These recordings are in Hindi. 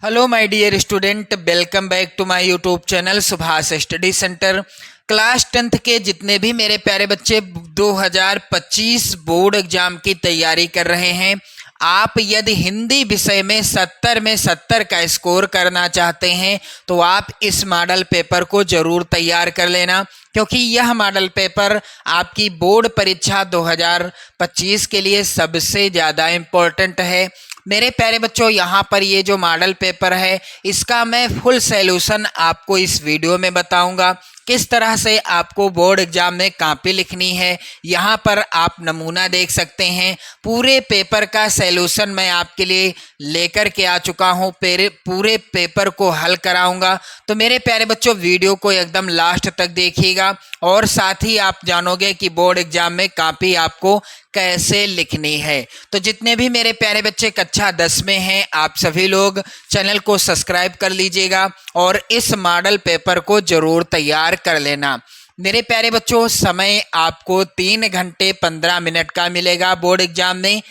Hello my dear student, welcome back to my YouTube channel Subhash study centre. Class 10th के जितने भी मेरे प्यारे बच्चे 2025 बोर्ड एग्जाम की तैयारी कर रहे हैं, आप यदि हिंदी विषय में 70 में 70 का स्कोर करना चाहते हैं तो आप इस मॉडल पेपर को जरूर तैयार कर लेना, क्योंकि यह मॉडल पेपर आपकी बोर्ड परीक्षा 2025 के लिए सबसे ज़्यादा इम्पोर्टेंट है। मेरे प्यारे बच्चों, यहाँ पर ये जो मॉडल पेपर है इसका मैं फुल सॉल्यूशन आपको इस वीडियो में बताऊंगा। किस तरह से आपको बोर्ड एग्जाम में कॉपी लिखनी है, यहाँ पर आप नमूना देख सकते हैं। पूरे पेपर का सॉल्यूशन मैं आपके लिए लेकर के आ चुका हूँ, पूरे पेपर को हल कराऊंगा। तो मेरे प्यारे बच्चों, वीडियो को एकदम लास्ट तक देखिएगा और साथ ही आप जानोगे कि बोर्ड एग्जाम में कॉपी आपको कैसे लिखनी है। तो जितने भी मेरे प्यारे बच्चे कक्षा 10 में हैं, आप सभी लोग चैनल को सब्सक्राइब कर लीजिएगा और इस मॉडल पेपर को जरूर तैयार कर लेना। मेरे प्यारे बच्चों, समय आपको 3 घंटे 15 मिनट का मिलेगा। बोर्ड एग्जाम में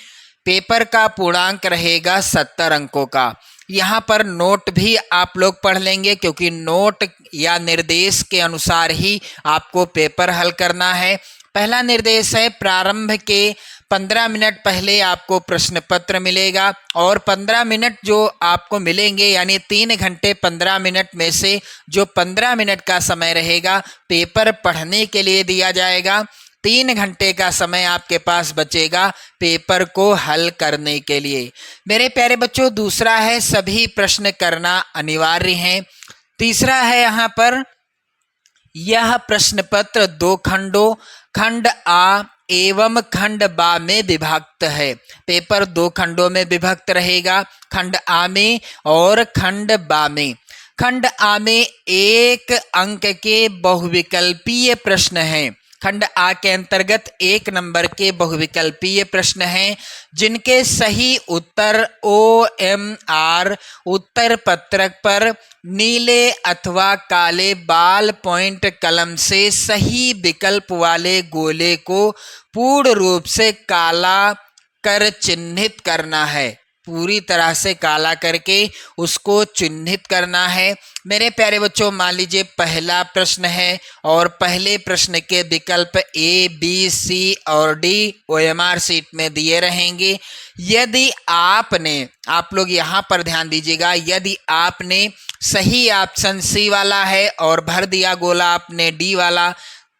पेपर का पूर्णांक रहेगा 70 अंकों का। यहाँ पर नोट भी आप लोग पढ़ लेंगे, क्योंकि नोट या निर्देश के अनुसार ही आपको पेपर हल करना है। पहला निर्देश है, प्रारंभ के 15 मिनट पहले आपको प्रश्न पत्र मिलेगा और 15 मिनट जो आपको मिलेंगे, यानी 3 घंटे 15 मिनट में से जो 15 मिनट का समय रहेगा पेपर पढ़ने के लिए दिया जाएगा। 3 घंटे का समय आपके पास बचेगा पेपर को हल करने के लिए। मेरे प्यारे बच्चों, दूसरा है, सभी प्रश्न करना अनिवार्य है। तीसरा है, यहाँ पर यह प्रश्न पत्र 2 खंडों, खंड आ एवं खंड बा में विभक्त है। पेपर 2 खंडों में विभक्त रहेगा, खंड आ में और खंड बा में। खंड आ में 1 अंक के बहुविकल्पीय प्रश्न हैं। खंड आ के अंतर्गत 1 नंबर के बहुविकल्पीय प्रश्न हैं, जिनके सही उत्तर OMR उत्तर पत्रक पर नीले अथवा काले बाल पॉइंट कलम से सही विकल्प वाले गोले को पूर्ण रूप से काला कर चिन्हित करना है। पूरी तरह से काला करके उसको चिन्हित करना है। मेरे प्यारे बच्चों, मान लीजिए पहला प्रश्न है और पहले प्रश्न के विकल्प A, B, C और D OMR सीट में दिए रहेंगे। यदि आप लोग यहाँ पर ध्यान दीजिएगा, यदि आपने सही ऑप्शन C वाला है और भर दिया गोला आपने D वाला,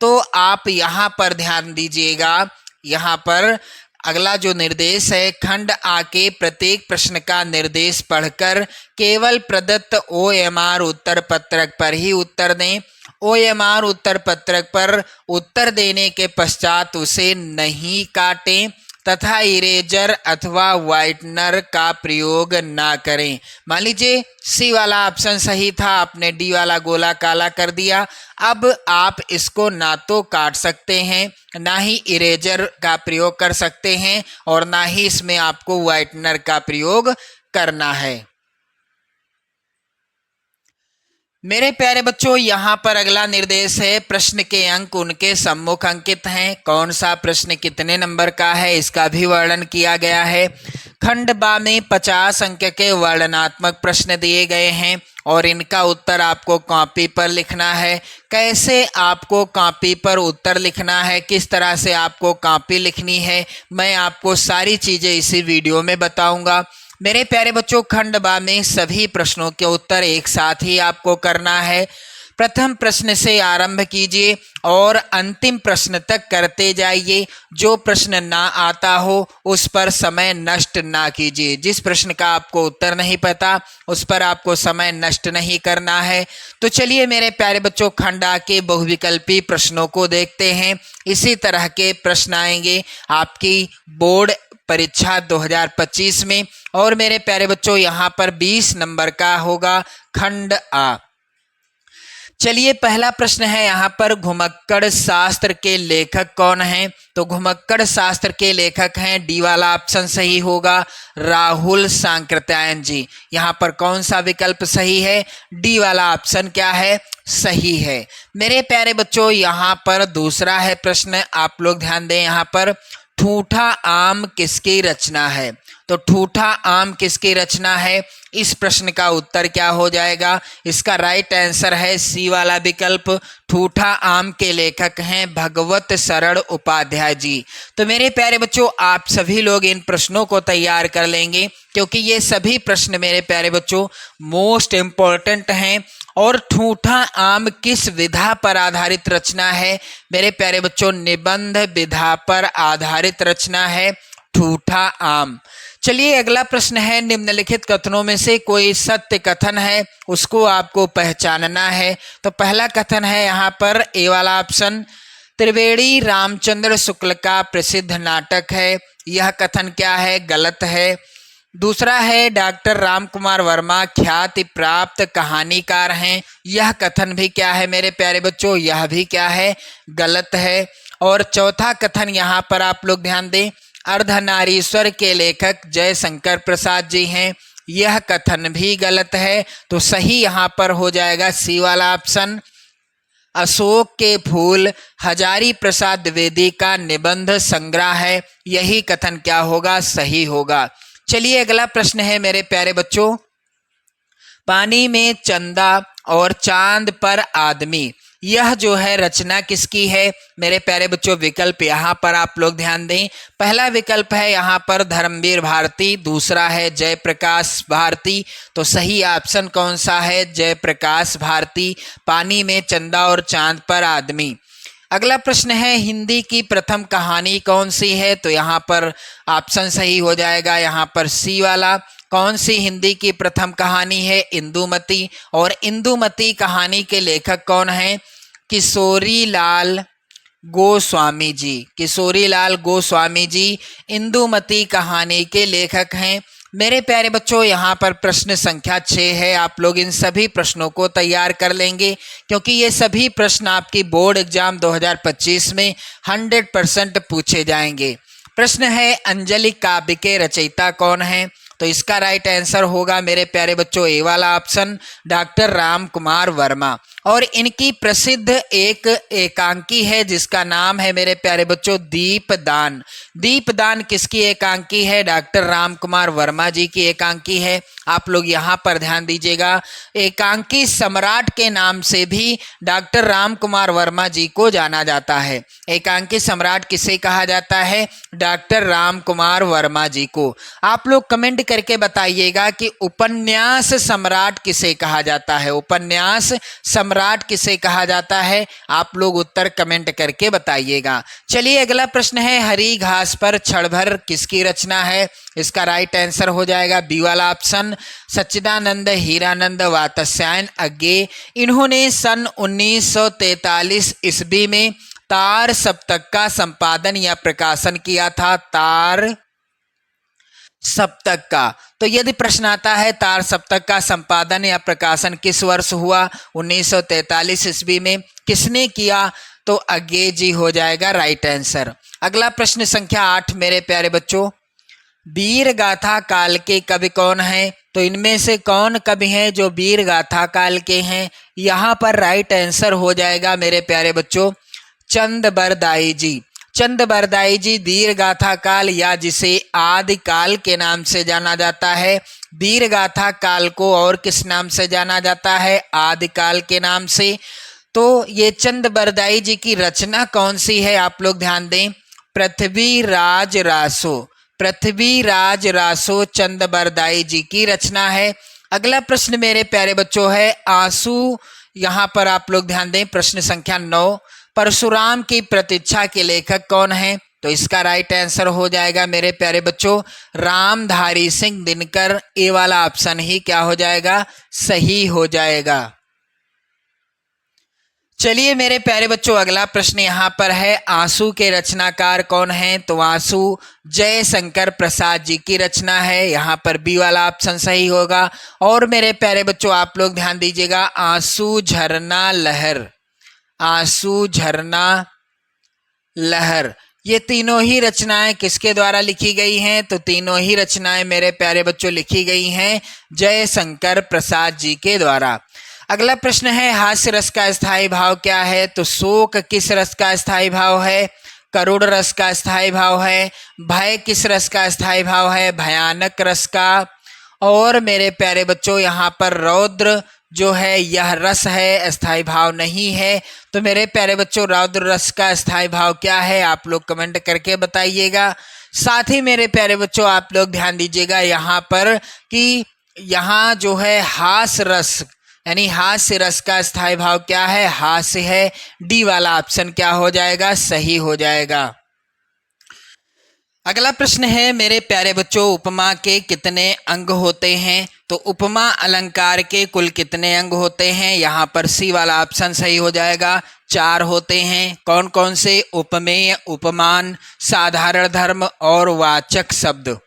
तो आप यहाँ पर ध्यान दीजिएगा। यहाँ पर अगला जो निर्देश है, खंड आ के प्रत्येक प्रश्न का निर्देश पढ़कर केवल प्रदत्त OMR उत्तर पत्रक पर ही उत्तर दें। OMR उत्तर पत्रक पर उत्तर देने के पश्चात उसे नहीं काटें तथा इरेजर अथवा व्हाइटनर का प्रयोग ना करें। मान लीजिए सी वाला ऑप्शन सही था, आपने डी वाला गोला काला कर दिया। अब आप इसको ना तो काट सकते हैं, ना ही इरेजर का प्रयोग कर सकते हैं और ना ही इसमें आपको व्हाइटनर का प्रयोग करना है। मेरे प्यारे बच्चों, यहाँ पर अगला निर्देश है, प्रश्न के अंक उनके सम्मुख अंकित हैं। कौन सा प्रश्न कितने नंबर का है इसका भी वर्णन किया गया है। खंड बा में 50 अंक के वर्णनात्मक प्रश्न दिए गए हैं और इनका उत्तर आपको कॉपी पर लिखना है। कैसे आपको कॉपी पर उत्तर लिखना है, किस तरह से आपको कॉपी लिखनी है, मैं आपको सारी चीज़ें इसी वीडियो में बताऊंगा। मेरे प्यारे बच्चों, खंड बा में सभी प्रश्नों के उत्तर एक साथ ही आपको करना है। प्रथम प्रश्न से आरंभ कीजिए और अंतिम प्रश्न तक करते जाइए। जो प्रश्न ना आता हो उस पर समय नष्ट ना कीजिए। जिस प्रश्न का आपको उत्तर नहीं पता उस पर आपको समय नष्ट नहीं करना है। तो चलिए मेरे प्यारे बच्चों, खंड आ के बहुविकल्पी प्रश्नों को देखते हैं। इसी तरह के प्रश्न आएंगे आपकी बोर्ड परीक्षा 2025 में। और मेरे प्यारे बच्चों, यहाँ पर 20 नंबर का होगा खंड आ। चलिए पहला प्रश्न है, यहाँ पर घुमक्कड़ शास्त्र के लेखक कौन हैं? तो घुमक्कड़ शास्त्र के लेखक हैं, डी वाला ऑप्शन सही होगा, राहुल सांकृत्यायन जी। यहाँ पर कौन सा विकल्प सही है? डी वाला ऑप्शन क्या है? सही है। मेरे प्यारे बच्चों, यहाँ पर दूसरा है प्रश्न, आप लोग ध्यान दें। यहाँ पर ठूठा आम किसकी रचना है? तो ठूठा आम किसकी रचना है? इस प्रश्न का उत्तर क्या हो जाएगा? इसका राइट आंसर है सी वाला विकल्प। ठूठा आम के लेखक हैं भगवत शरण उपाध्याय जी। तो मेरे प्यारे बच्चों, आप सभी लोग इन प्रश्नों को तैयार कर लेंगे, क्योंकि ये सभी प्रश्न मेरे प्यारे बच्चों मोस्ट इम्पोर्टेंट हैं। और ठूठा आम किस विधा पर आधारित रचना है? मेरे प्यारे बच्चों, निबंध विधा पर आधारित रचना है ठूठा आम। चलिए अगला प्रश्न है, निम्नलिखित कथनों में से कोई सत्य कथन है, उसको आपको पहचानना है। तो पहला कथन है यहाँ पर ए वाला ऑप्शन, त्रिवेणी रामचंद्र शुक्ल का प्रसिद्ध नाटक है। यह कथन क्या है? गलत है। दूसरा है डॉक्टर राम कुमार वर्मा ख्याति प्राप्त कहानीकार हैं। यह कथन भी क्या है मेरे प्यारे बच्चों? यह भी क्या है? गलत है। और चौथा कथन यहाँ पर आप लोग ध्यान दें, अर्धनारीश्वर के लेखक जयशंकर प्रसाद जी हैं। यह कथन भी गलत है। तो सही यहाँ पर हो जाएगा सी वाला ऑप्शन, अशोक के फूल हजारी प्रसाद द्विवेदी का निबंध संग्रह है। यही कथन क्या होगा? सही होगा। चलिए अगला प्रश्न है मेरे प्यारे बच्चों, पानी में चंदा और चांद पर आदमी, यह जो है रचना किसकी है? मेरे प्यारे बच्चों विकल्प यहाँ पर आप लोग ध्यान दें। पहला विकल्प है यहाँ पर धर्मवीर भारती, दूसरा है जयप्रकाश भारती। तो सही ऑप्शन कौन सा है? जयप्रकाश भारती। पानी में चंदा और चांद पर आदमी। अगला प्रश्न है, हिंदी की प्रथम कहानी कौन सी है? तो यहाँ पर ऑप्शन सही हो जाएगा यहाँ पर सी वाला। कौन सी हिंदी की प्रथम कहानी है? इंदुमती। और इंदुमती कहानी के लेखक कौन हैं? किशोरी लाल गोस्वामी जी। किशोरी लाल गोस्वामी जी इंदुमती कहानी के लेखक हैं। मेरे प्यारे बच्चों, यहाँ पर प्रश्न संख्या 6 है। आप लोग इन सभी प्रश्नों को तैयार कर लेंगे, क्योंकि ये सभी प्रश्न आपकी बोर्ड एग्जाम 2025 में 100% पूछे जाएंगे। प्रश्न है, अंजलि काव्य के रचयिता कौन हैं? तो इसका राइट आंसर होगा मेरे प्यारे बच्चों ए वाला ऑप्शन, डॉक्टर राम कुमार वर्मा। और इनकी प्रसिद्ध एक एकांकी है जिसका नाम है मेरे प्यारे बच्चों दीपदान। दीपदान किसकी एकांकी है? डॉक्टर राम कुमार वर्मा जी की एकांकी है। आप लोग यहाँ पर ध्यान दीजिएगा, एकांकी सम्राट के नाम से भी डॉक्टर राम कुमार वर्मा जी को जाना जाता है। एकांकी सम्राट किसे कहा जाता है? डॉक्टर राम कुमार वर्मा जी को। आप लोग कमेंट करके बताइएगा कि उपन्यास सम्राट किसे कहा जाता है? उपन्यास सम्राट किसे कहा जाता है? आप लोग उत्तर कमेंट करके बताइएगा। चलिए अगला प्रश्न है, हरी घास पर क्षण भर किसकी रचना है? इसका राइट आंसर हो जाएगा बी वाला ऑप्शन, सच्चिदानंद हीरानंद वात्स्यायन अज्ञे। इन्होंने सन 1943 ईस्वी में तार सप्तक का संपादन या प्रकाशन किया था। तार सप्तक का। तो यदि प्रश्न आता है तार सप्तक का संपादन या प्रकाशन किस वर्ष हुआ? 1943 ईस्वी में। किसने किया? तो अज्ञे जी हो जाएगा राइट आंसर। अगला प्रश्न संख्या 8 मेरे प्यारे बच्चों, वीर गाथा काल के कवि कौन हैं? तो इनमें से कौन कवि हैं जो वीर गाथा काल के हैं? यहाँ पर राइट आंसर हो जाएगा मेरे प्यारे बच्चों चंद बरदाई जी। चंद बरदाई जी वीर गाथा काल या जिसे आदि काल के नाम से जाना जाता है। वीर गाथा काल को और किस नाम से जाना जाता है? आदि काल के नाम से। तो ये चंद बरदाई जी की रचना कौन सी है? आप लोग ध्यान दें, पृथ्वीराज रासो। पृथ्वीराज रासो चंद बरदाई जी की रचना है। अगला प्रश्न मेरे प्यारे बच्चों है आंसू। यहाँ पर आप लोग ध्यान दें, प्रश्न संख्या 9, परशुराम की प्रतीक्षा के लेखक कौन हैं? तो इसका राइट आंसर हो जाएगा मेरे प्यारे बच्चों रामधारी सिंह दिनकर। ए वाला ऑप्शन ही क्या हो जाएगा? सही हो जाएगा। चलिए मेरे प्यारे बच्चों अगला प्रश्न यहाँ पर है, आंसू के रचनाकार कौन हैं? तो आंसू जयशंकर प्रसाद जी की रचना है। यहाँ पर बी वाला ऑप्शन सही होगा। और मेरे प्यारे बच्चों आप लोग ध्यान दीजिएगा, आंसू झरना लहर, आंसू झरना लहर, ये तीनों ही रचनाएं किसके द्वारा लिखी गई हैं? तो तीनों ही रचनाएं मेरे प्यारे बच्चों लिखी गई हैं जयशंकर प्रसाद जी के द्वारा। अगला प्रश्न है, हास्य रस का स्थायी भाव क्या है? तो शोक किस रस का स्थायी भाव है? करुण रस का स्थाई भाव है, भय किस रस का स्थाई भाव है, भयानक रस का। और मेरे प्यारे बच्चों यहाँ पर रौद्र जो है यह रस है, स्थाई भाव नहीं है। तो मेरे प्यारे बच्चों रौद्र रस का स्थाई भाव क्या है, आप लोग कमेंट करके बताइएगा। साथ ही मेरे प्यारे बच्चों आप लोग ध्यान दीजिएगा यहाँ पर कि यहाँ जो है हास रस यानी हास्य रस का स्थाई भाव क्या है, हास्य है। डी वाला ऑप्शन क्या हो जाएगा, सही हो जाएगा। अगला प्रश्न है मेरे प्यारे बच्चों, उपमा के कितने अंग होते हैं? तो उपमा अलंकार के कुल कितने अंग होते हैं? यहाँ पर सी वाला ऑप्शन सही हो जाएगा, 4 होते हैं। कौन कौन से? उपमेय, उपमान, साधारण धर्म और वाचक शब्द।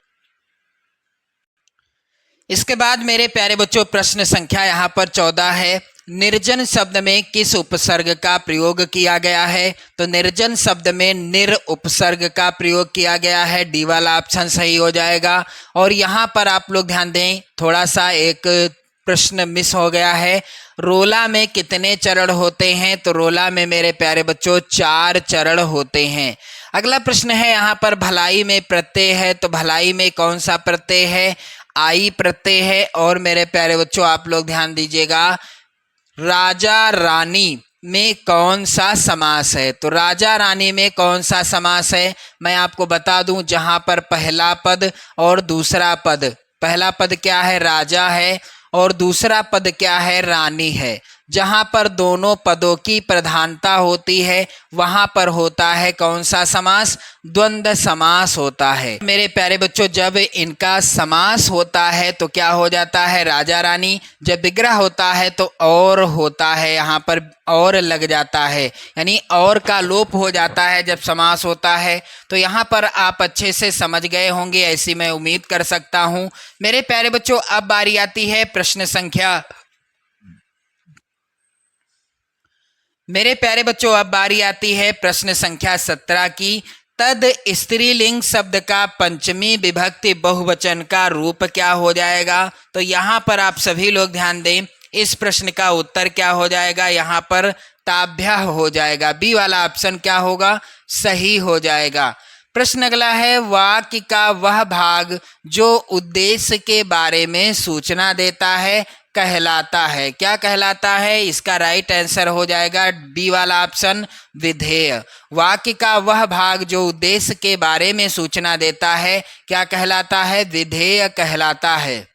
इसके बाद मेरे प्यारे बच्चों प्रश्न संख्या यहाँ पर 14 है। निर्जन शब्द में किस उपसर्ग का प्रयोग किया गया है? तो निर्जन शब्द में निर उपसर्ग का प्रयोग किया गया है, डी वाला ऑप्शन सही हो जाएगा। और यहाँ पर आप लोग ध्यान दें, थोड़ा सा एक प्रश्न मिस हो गया है। रोला में कितने चरण होते हैं? तो रोला में मेरे प्यारे बच्चों 4 चरण होते हैं। अगला प्रश्न है यहाँ पर भलाई में प्रत्यय है, तो भलाई में कौन सा प्रत्यय है? आई प्रत्यय है। और मेरे प्यारे बच्चों आप लोग ध्यान दीजिएगा, राजा रानी में कौन सा समास है? तो राजा रानी में कौन सा समास है मैं आपको बता दूं, जहां पर पहला पद और दूसरा पद, पहला पद क्या है, राजा है, और दूसरा पद क्या है, रानी है। जहां पर दोनों पदों की प्रधानता होती है वहां पर होता है कौन सा समास, द्वंद्व समास होता है। मेरे प्यारे बच्चों जब इनका समास होता है तो क्या हो जाता है, राजा रानी। जब विग्रह होता है तो और होता है, यहाँ पर और लग जाता है, यानी और का लोप हो जाता है जब समास होता है। तो यहाँ पर आप अच्छे से समझ गए होंगे ऐसी मैं उम्मीद कर सकता हूँ। मेरे प्यारे बच्चों अब बारी आती है प्रश्न संख्या, मेरे प्यारे बच्चों अब बारी आती है प्रश्न संख्या 17 की। तद स्त्रीलिंग शब्द का पंचमी विभक्ति बहुवचन का रूप क्या हो जाएगा? तो यहाँ पर आप सभी लोग ध्यान दें, इस प्रश्न का उत्तर क्या हो जाएगा, यहाँ पर ताभ्या हो जाएगा। बी वाला ऑप्शन क्या होगा, सही हो जाएगा। प्रश्न अगला है, वाक्य का वह भाग जो उद्देश्य के बारे में सूचना देता है कहलाता है, क्या कहलाता है? इसका राइट आंसर हो जाएगा बी वाला ऑप्शन, विधेय। वाक्य का वह भाग जो उद्देश्य के बारे में सूचना देता है क्या कहलाता है, विधेय कहलाता है।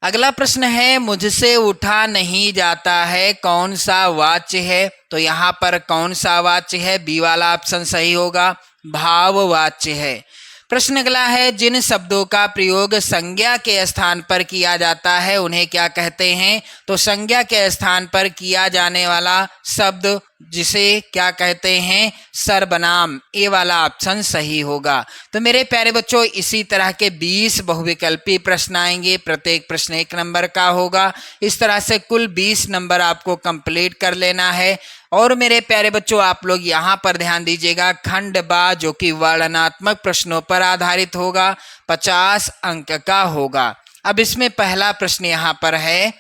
अगला प्रश्न है, मुझसे उठा नहीं जाता है कौन सा वाच्य है? तो यहाँ पर कौन सा वाच्य है, बी वाला ऑप्शन सही होगा, भाववाच्य है। प्रश्न अगला है, जिन शब्दों का प्रयोग संज्ञा के स्थान पर किया जाता है उन्हें क्या कहते हैं? तो संज्ञा के स्थान पर किया जाने वाला शब्द जिसे क्या कहते हैं, सर्वनाम। ए वाला ऑप्शन सही होगा। तो मेरे प्यारे बच्चों इसी तरह के 20 बहुविकल्पी प्रश्न आएंगे, प्रत्येक प्रश्न 1 नंबर का होगा। इस तरह से कुल 20 नंबर आपको कंप्लीट कर लेना है। और मेरे प्यारे बच्चों आप लोग यहाँ पर ध्यान दीजिएगा, खंड बा जो कि वर्णनात्मक प्रश्नों पर आधारित होगा 50 अंक का होगा। अब इसमें पहला प्रश्न यहाँ पर है,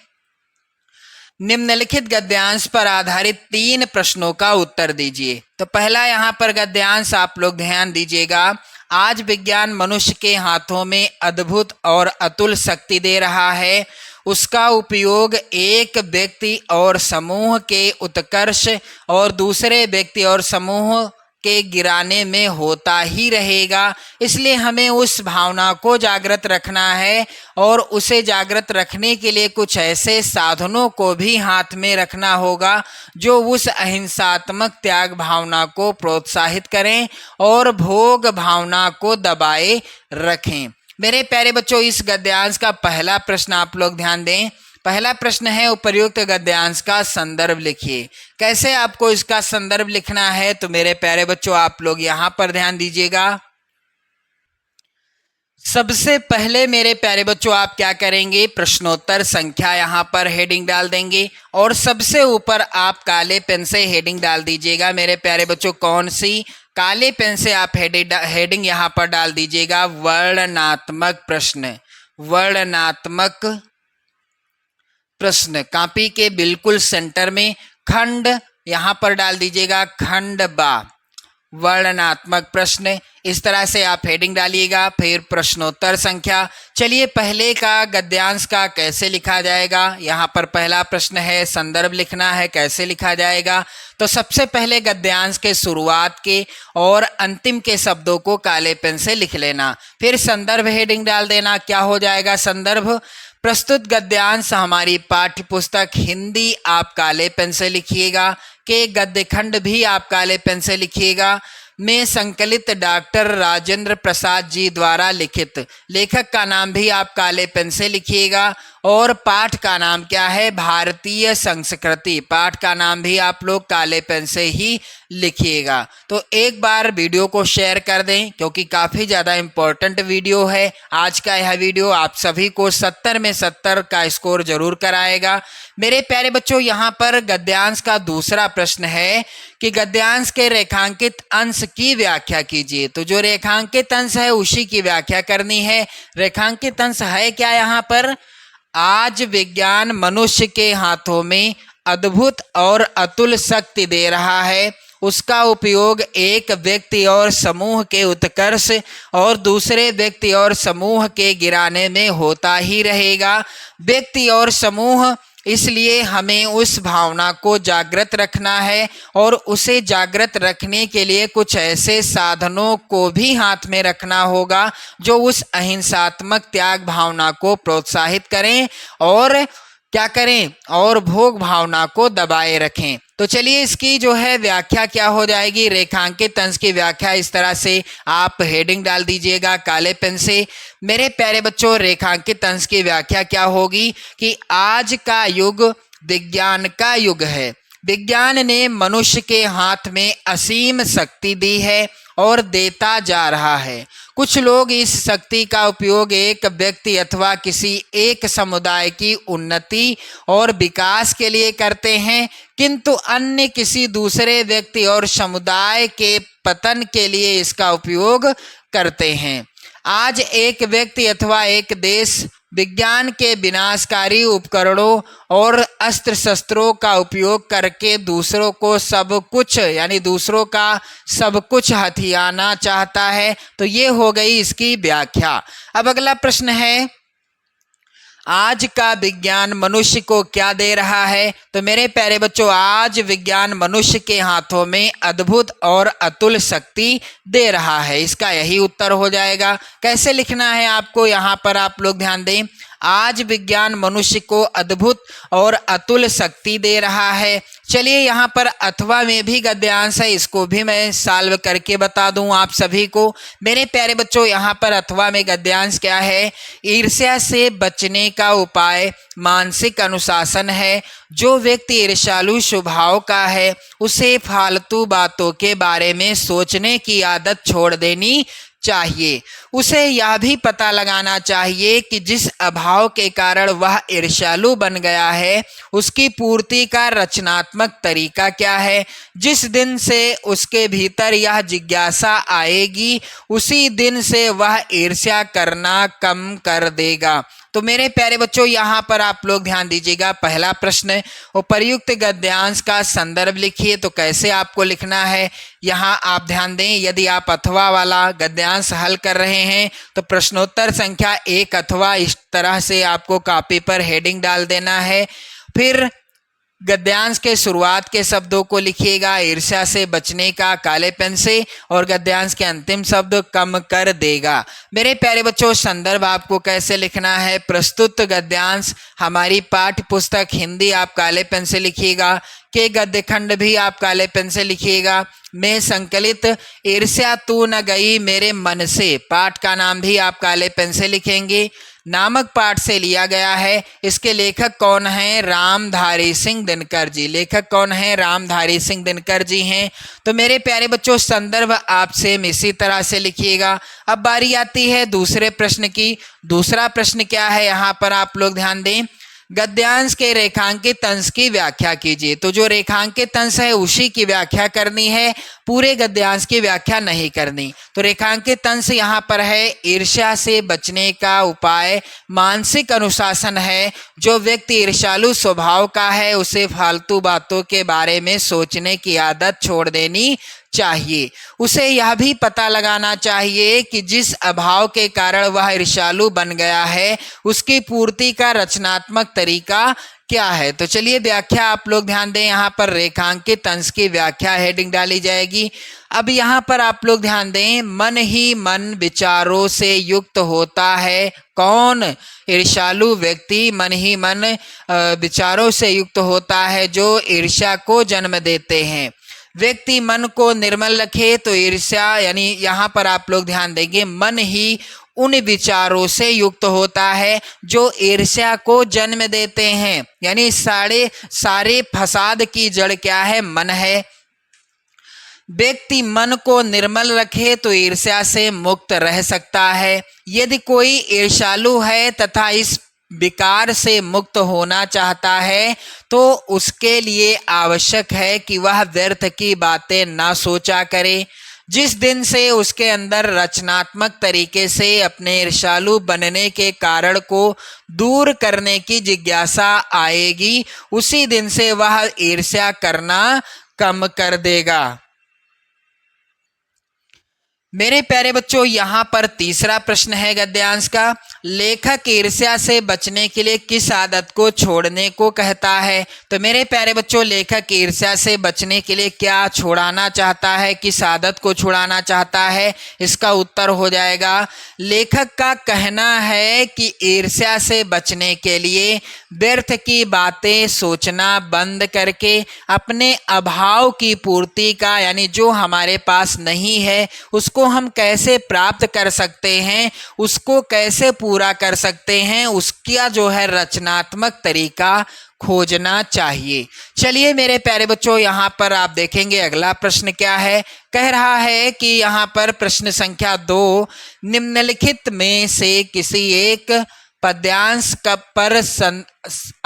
निम्नलिखित गद्यांश पर आधारित 3 प्रश्नों का उत्तर दीजिए। तो पहला यहाँ पर गद्यांश आप लोग ध्यान दीजिएगा, आज विज्ञान मनुष्य के हाथों में अद्भुत और अतुल शक्ति दे रहा है, उसका उपयोग एक व्यक्ति और समूह के उत्कर्ष और दूसरे व्यक्ति और समूह के गिराने में होता ही रहेगा। इसलिए हमें उस भावना को जागृत रखना है और उसे जागृत रखने के लिए कुछ ऐसे साधनों को भी हाथ में रखना होगा जो उस अहिंसात्मक त्याग भावना को प्रोत्साहित करें और भोग भावना को दबाए रखें। मेरे प्यारे बच्चों इस गद्यांश का पहला प्रश्न आप लोग ध्यान दें। पहला प्रश्न है, उपर्युक्त गद्यांश का संदर्भ लिखिए। कैसे आपको इसका संदर्भ लिखना है? तो मेरे प्यारे बच्चों आप लोग यहाँ पर ध्यान दीजिएगा। सबसे पहले मेरे प्यारे बच्चों आप क्या करेंगे, प्रश्नोत्तर संख्या यहाँ पर हेडिंग डाल देंगे और सबसे ऊपर आप काले पेन से हेडिंग डाल दीजिएगा। मेरे प्यारे बच्चों कौन सी? काले पेन से आप हेडिंग यहाँ पर डाल दीजिएगा, वर्णनात्मक प्रश्न। वर्णनात्मक प्रश्न कॉपी के बिल्कुल सेंटर में खंड यहाँ पर डाल दीजिएगा, खंड बा। वर्णनात्मक प्रश्न। इस तरह से आप हेडिंग डालिएगा। फिर प्रश्नोत्तर संख्या। चलिए पहले का गद्यांश का कैसे लिखा जाएगा। यहाँ पर पहला प्रश्न है, संदर्भ लिखना है, कैसे लिखा जाएगा। तो सबसे पहले गद्यांश के शुरुआत के और अंतिम के शब्दों को काले पेन से लिख लेना। फिर संदर्भ हेडिंग डाल देना। क्या हो जाएगा संदर्भ? प्रस्तुत गद्यांश हमारी पाठ्य पुस्तक हिंदी आप काले पेन से लिखिएगा। के गद्य खंड भी आप काले पेन से लिखिएगा। में संकलित डॉक्टर राजेंद्र प्रसाद जी द्वारा लिखित। लेखक का नाम भी आप काले पेन से लिखिएगा। और पाठ का नाम क्या है? भारतीय संस्कृति। पाठ का नाम भी आप लोग काले पेन से ही लिखिएगा। तो एक बार वीडियो को शेयर कर दें, क्योंकि काफ़ी ज़्यादा इम्पोर्टेंट वीडियो है। आज का यह वीडियो आप सभी को 70 में 70 का स्कोर जरूर कराएगा। मेरे प्यारे बच्चों, यहाँ पर गद्यांश का दूसरा प्रश्न है कि गद्यांश के रेखांकित अंश की व्याख्या कीजिए। तो जो रेखांकित अंश है उसी की व्याख्या करनी है। रेखांकित अंश है क्या यहाँ पर? आज विज्ञान मनुष्य के हाथों में अद्भुत और अतुल शक्ति दे रहा है। उसका उपयोग एक व्यक्ति और समूह के उत्कर्ष और दूसरे व्यक्ति और समूह के गिराने में होता ही रहेगा। व्यक्ति और समूह, इसलिए हमें उस भावना को जागृत रखना है और उसे जागृत रखने के लिए कुछ ऐसे साधनों को भी हाथ में रखना होगा जो उस अहिंसात्मक त्याग भावना को प्रोत्साहित करें और क्या करें, और भोग भावना को दबाए रखें। तो चलिए इसकी जो है व्याख्या क्या हो जाएगी। रेखांकित अंश की व्याख्या इस तरह से आप हेडिंग डाल दीजिएगा काले पेन से। मेरे प्यारे बच्चों, रेखांकित अंश की व्याख्या क्या होगी कि आज का युग विज्ञान का युग है। विज्ञान ने मनुष्य के हाथ में असीम शक्ति दी है और देता जा रहा है। कुछ लोग इस शक्ति का उपयोग एक व्यक्ति अथवा किसी एक समुदाय की उन्नति और विकास के लिए करते हैं, किंतु अन्य किसी दूसरे व्यक्ति और समुदाय के पतन के लिए इसका उपयोग करते हैं। आज एक व्यक्ति अथवा एक देश विज्ञान के विनाशकारी उपकरणों और अस्त्र शस्त्रों का उपयोग करके दूसरों को सब कुछ यानी दूसरों का सब कुछ हथियाना चाहता है। तो ये हो गई इसकी व्याख्या। अब अगला प्रश्न है, आज का विज्ञान मनुष्य को क्या दे रहा है। तो मेरे प्यारे बच्चों, आज विज्ञान मनुष्य के हाथों में अद्भुत और अतुल शक्ति दे रहा है। इसका यही उत्तर हो जाएगा। कैसे लिखना है आपको, यहाँ पर आप लोग ध्यान दें। आज विज्ञान मनुष्य को अद्भुत और अतुल शक्ति दे रहा है। चलिए यहाँ पर अथवा में भी गद्यांश है, इसको भी मैं सॉल्व करके बता दूं आप सभी को। मेरे प्यारे बच्चों, यहाँ पर अथवा में गद्यांश क्या है? ईर्ष्या से बचने का उपाय मानसिक अनुशासन है। जो व्यक्ति ईर्ष्यालु स्वभाव का है उसे फालतू बातों के बारे में सोचने की आदत छोड़ देनी चाहिए। उसे यह भी पता लगाना चाहिए कि जिस अभाव के कारण वह ईर्ष्यालु बन गया है उसकी पूर्ति का रचनात्मक तरीका क्या है। जिस दिन से उसके भीतर यह जिज्ञासा आएगी उसी दिन से वह ईर्ष्या करना कम कर देगा। तो मेरे प्यारे बच्चों, यहाँ पर आप लोग ध्यान दीजिएगा। पहला प्रश्न, उपर्युक्त गद्यांश का संदर्भ लिखिए। तो कैसे आपको लिखना है, यहाँ आप ध्यान दें। यदि आप अथवा वाला गद्यांश हल कर रहे हैं तो प्रश्नोत्तर संख्या 1 अथवा इस तरह से आपको कॉपी पर हेडिंग डाल देना है। फिर गद्यांश के शुरुआत के शब्दों को लिखिएगा ईर्ष्या से बचने का काले पेन से, और गद्यांश के अंतिम शब्द कम कर देगा। मेरे प्यारे बच्चों, संदर्भ आपको कैसे लिखना है। प्रस्तुत गद्यांश हमारी पाठ्य पुस्तक हिंदी आप काले पेन से लिखिएगा। के गद्य खंड भी आप काले पेन से लिखिएगा। में संकलित ईर्ष्या तू न गई मेरे मन से, पाठ का नाम भी आप काले पेन से लिखेंगे। नामक पाठ से लिया गया है। इसके लेखक कौन हैं? रामधारी सिंह दिनकर जी। लेखक कौन हैं? रामधारी सिंह दिनकर जी हैं। तो मेरे प्यारे बच्चों, संदर्भ आप सेम इसी तरह से लिखिएगा। अब बारी आती है दूसरे प्रश्न की। दूसरा प्रश्न क्या है, यहाँ पर आप लोग ध्यान दें। गद्यांश के रेखांकित अंश की व्याख्या कीजिए। तो जो रेखांकित अंश है उसी की व्याख्या करनी है, पूरे गद्यांश की व्याख्या नहीं करनी। तो रेखांकित अंश यहाँ पर है, ईर्ष्या से बचने का उपाय मानसिक अनुशासन है। जो व्यक्ति ईर्ष्यालु स्वभाव का है उसे फालतू बातों के बारे में सोचने की आदत छोड़ देनी चाहिए। उसे यह भी पता लगाना चाहिए कि जिस अभाव के कारण वह ईर्ष्यालु बन गया है उसकी पूर्ति का रचनात्मक तरीका क्या है। तो चलिए व्याख्या आप लोग ध्यान दें, यहाँ पर रेखांकित अंश की व्याख्या हेडिंग डाली जाएगी। अब यहाँ पर आप लोग ध्यान दें, मन ही मन विचारों से युक्त होता है। कौन? ईर्ष्यालु व्यक्ति मन ही मन विचारों से युक्त होता है जो ईर्ष्या को जन्म देते हैं। व्यक्ति मन को निर्मल रखे तो ईर्ष्या, यानी यहाँ पर आप लोग ध्यान देंगे, मन ही उन विचारों से युक्त होता है जो ईर्ष्या को जन्म देते हैं। यानी सारे फसाद की जड़ क्या है? मन है। व्यक्ति मन को निर्मल रखे तो ईर्ष्या से मुक्त रह सकता है। यदि कोई ईर्ष्यालु है तथा इस विकार से मुक्त होना चाहता है तो उसके लिए आवश्यक है कि वह व्यर्थ की बातें ना सोचा करे। जिस दिन से उसके अंदर रचनात्मक तरीके से अपने ईर्ष्यालु बनने के कारण को दूर करने की जिज्ञासा आएगी, उसी दिन से वह ईर्ष्या करना कम कर देगा। मेरे प्यारे बच्चों, यहाँ पर तीसरा प्रश्न है गद्यांश का। लेखक ईर्ष्या से बचने के लिए किस आदत को छोड़ने को कहता है? तो मेरे प्यारे बच्चों, लेखक ईर्ष्या से बचने के लिए क्या छुड़ाना चाहता है, किस आदत को छुड़ाना चाहता है? इसका उत्तर हो जाएगा, लेखक का कहना है कि ईर्ष्या से बचने के लिए व्यर्थ की बातें सोचना बंद करके अपने अभाव की पूर्ति का, यानी जो हमारे पास नहीं है उसको हम कैसे प्राप्त कर सकते हैं, उसको कैसे पूरा कर सकते हैं, उसका जो है रचनात्मक तरीका खोजना चाहिए। चलिए मेरे प्यारे बच्चों, यहाँ पर आप देखेंगे अगला प्रश्न क्या है। कह रहा है कि यहाँ पर प्रश्न संख्या 2, निम्नलिखित में से किसी एक पद्यांश पर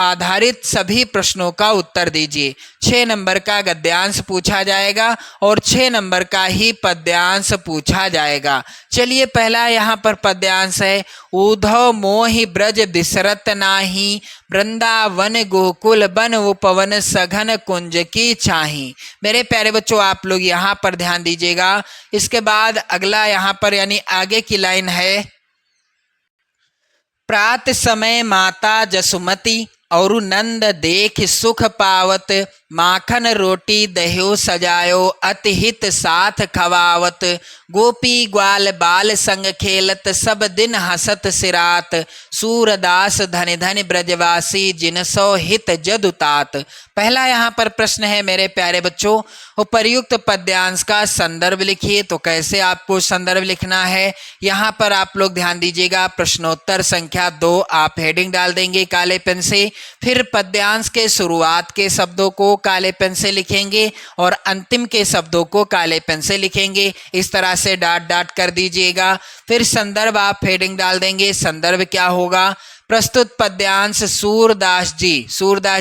आधारित सभी प्रश्नों का उत्तर दीजिए। 6 नंबर का गद्यांश पूछा जाएगा और 6 नंबर का ही पद्यांश पूछा जाएगा। चलिए पहला यहाँ पर पद्यांश है, ऊधव मोहि ब्रज बिसरत नाही, वृंदावन गोकुल बन उपवन सघन कुंज की छाही। मेरे प्यारे बच्चों, आप लोग यहाँ पर ध्यान दीजिएगा। इसके बाद अगला यहाँ पर यानी आगे की लाइन है, प्रात समय माता जसुमती और नंद देख सुख पावत, माखन रोटी दह्यो सजायो अति हित साथ खवावत, गोपी ग्वाल बाल संग खेलत सब दिन हसत सिरात, सूरदास धन धन ब्रजवासी जिन सो हित जदुतात। पहला यहाँ पर प्रश्न है मेरे प्यारे बच्चों, उपर्युक्त पद्यांश का संदर्भ लिखिए। तो कैसे आपको संदर्भ लिखना है, यहाँ पर आप लोग ध्यान दीजिएगा। प्रश्नोत्तर संख्या 2 आप हेडिंग डाल देंगे काले पेन से, फिर पद्यांश के शुरुआत के शब्दों को काले पेन से लिखेंगे और अंतिम के शब्दों को काले पेन से लिखेंगे। इस तरह से डॉट डॉट कर दीजिएगा। फिर संदर्भ आप हेडिंग डाल देंगे। संदर्भ क्या होगा, प्रस्तुत पद्यांश सूरदास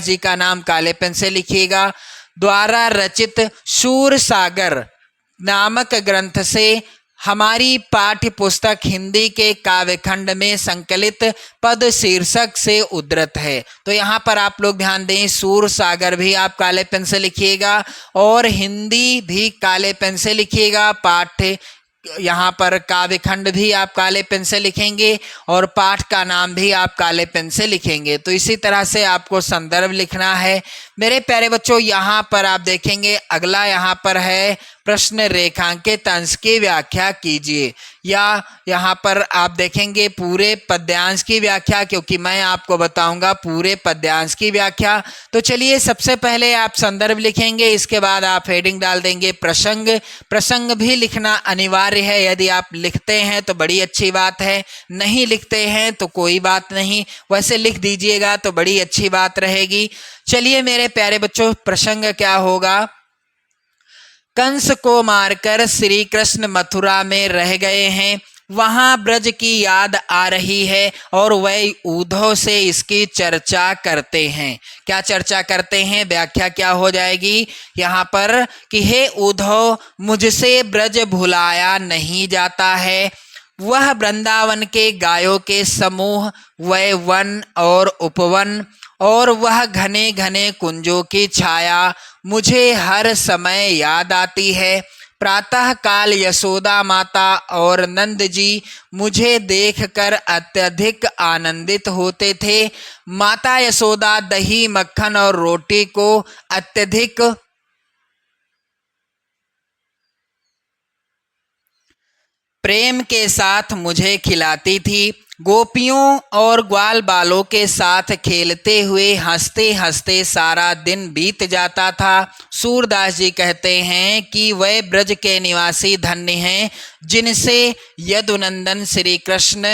जी का नाम काले पेन से लिखिएगा, द्वारा रचित शूर सागर नामक ग्रंथ से हमारी पाठ्य पुस्तक हिंदी के काव्यखंड में संकलित पद शीर्षक से उद्धृत है। तो यहाँ पर आप लोग ध्यान दें, सूर सागर भी आप काले पेन से लिखिएगा और हिंदी भी काले पेन से लिखिएगा, पाठ्य यहाँ पर काव्यखंड भी आप काले पेन से लिखेंगे और पाठ का नाम भी आप काले पेन से लिखेंगे। तो इसी तरह से आपको संदर्भ लिखना है। मेरे प्यारे बच्चों, यहाँ पर आप देखेंगे अगला यहाँ पर है प्रश्न रेखांकित अंश की व्याख्या कीजिए, या यहाँ पर आप देखेंगे पूरे पद्यांश की व्याख्या, क्योंकि मैं आपको बताऊंगा पूरे पद्यांश की व्याख्या। तो चलिए सबसे पहले आप संदर्भ लिखेंगे, इसके बाद आप हेडिंग डाल देंगे प्रसंग भी लिखना अनिवार्य है। यदि आप लिखते हैं तो बड़ी अच्छी बात है, नहीं लिखते हैं तो कोई बात नहीं, वैसे लिख दीजिएगा तो बड़ी अच्छी बात रहेगी। चलिए मेरे प्यारे बच्चों, प्रसंग क्या होगा, कंस को मारकर श्री कृष्ण मथुरा में रह गए हैं, वहां ब्रज की याद आ रही है और वह ऊधव से इसकी चर्चा करते हैं। क्या चर्चा करते हैं, व्याख्या क्या हो जाएगी यहाँ पर कि हे ऊधव, मुझसे ब्रज भुलाया नहीं जाता है, वह वृंदावन के गायों के समूह, वह वन और उपवन और वह घने घने कुंजों की छाया मुझे हर समय याद आती है। प्रातः काल यशोदा माता और नंद जी मुझे देखकर अत्यधिक आनंदित होते थे। माता यशोदा दही, मक्खन और रोटी को अत्यधिक प्रेम के साथ मुझे खिलाती थी। गोपियों और ग्वाल बालों के साथ खेलते हुए हंसते हंसते सारा दिन बीत जाता था। सूरदास जी कहते हैं कि वह ब्रज के निवासी धन्य हैं जिनसे यदुनंदन श्री कृष्ण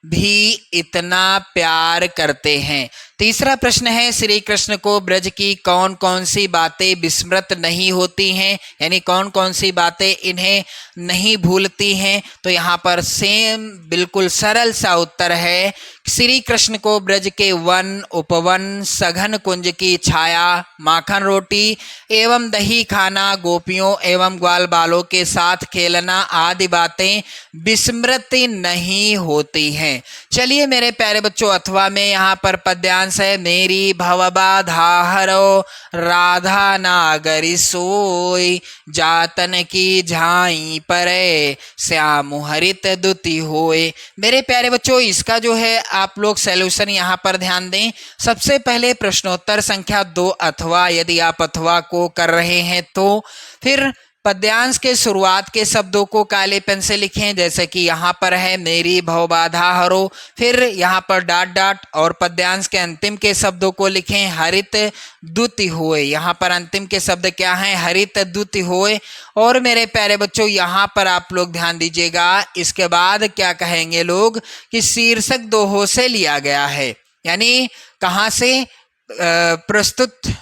भी इतना प्यार करते हैं। तीसरा प्रश्न है, श्री कृष्ण को ब्रज की कौन कौन सी बातें विस्मृत नहीं होती हैं, यानी कौन कौन सी बातें इन्हें नहीं भूलती हैं। तो यहाँ पर सेम बिल्कुल सरल सा उत्तर है, श्री कृष्ण को ब्रज के वन, उपवन, सघन कुंज की छाया, माखन रोटी एवं दही खाना, गोपियों एवं ग्वाल बालों के साथ खेलना आदि बातें विस्मृत नहीं होती हैं। चलिए मेरे प्यारे बच्चों, अथवा में यहाँ पर पद्यांश है, मेरी भवबाधा हरो राधा नागरी सोई, जातन की झाई परे श्याम हरित दुति होए। मेरे प्यारे बच्चों, इसका जो है आप लोग सॉल्यूशन यहाँ पर ध्यान दें। सबसे पहले प्रश्नोत्तर संख्या 2 अथवा, यदि आप अथवा को कर रहे हैं तो फिर पद्यांश के शुरुआत के शब्दों को काले पेन से लिखें, जैसे कि यहाँ पर है मेरी भवबाधा हरो, फिर यहाँ पर डॉट डॉट और पद्यांश के अंतिम के शब्दों को लिखें हरित द्युति होए। यहाँ पर अंतिम के शब्द क्या हैं, हरित द्युति होए। और मेरे प्यारे बच्चों यहाँ पर आप लोग ध्यान दीजिएगा, इसके बाद क्या कहेंगे लोग कि शीर्षक दोहों से लिया गया है, यानी कहाँ से प्रस्तुत।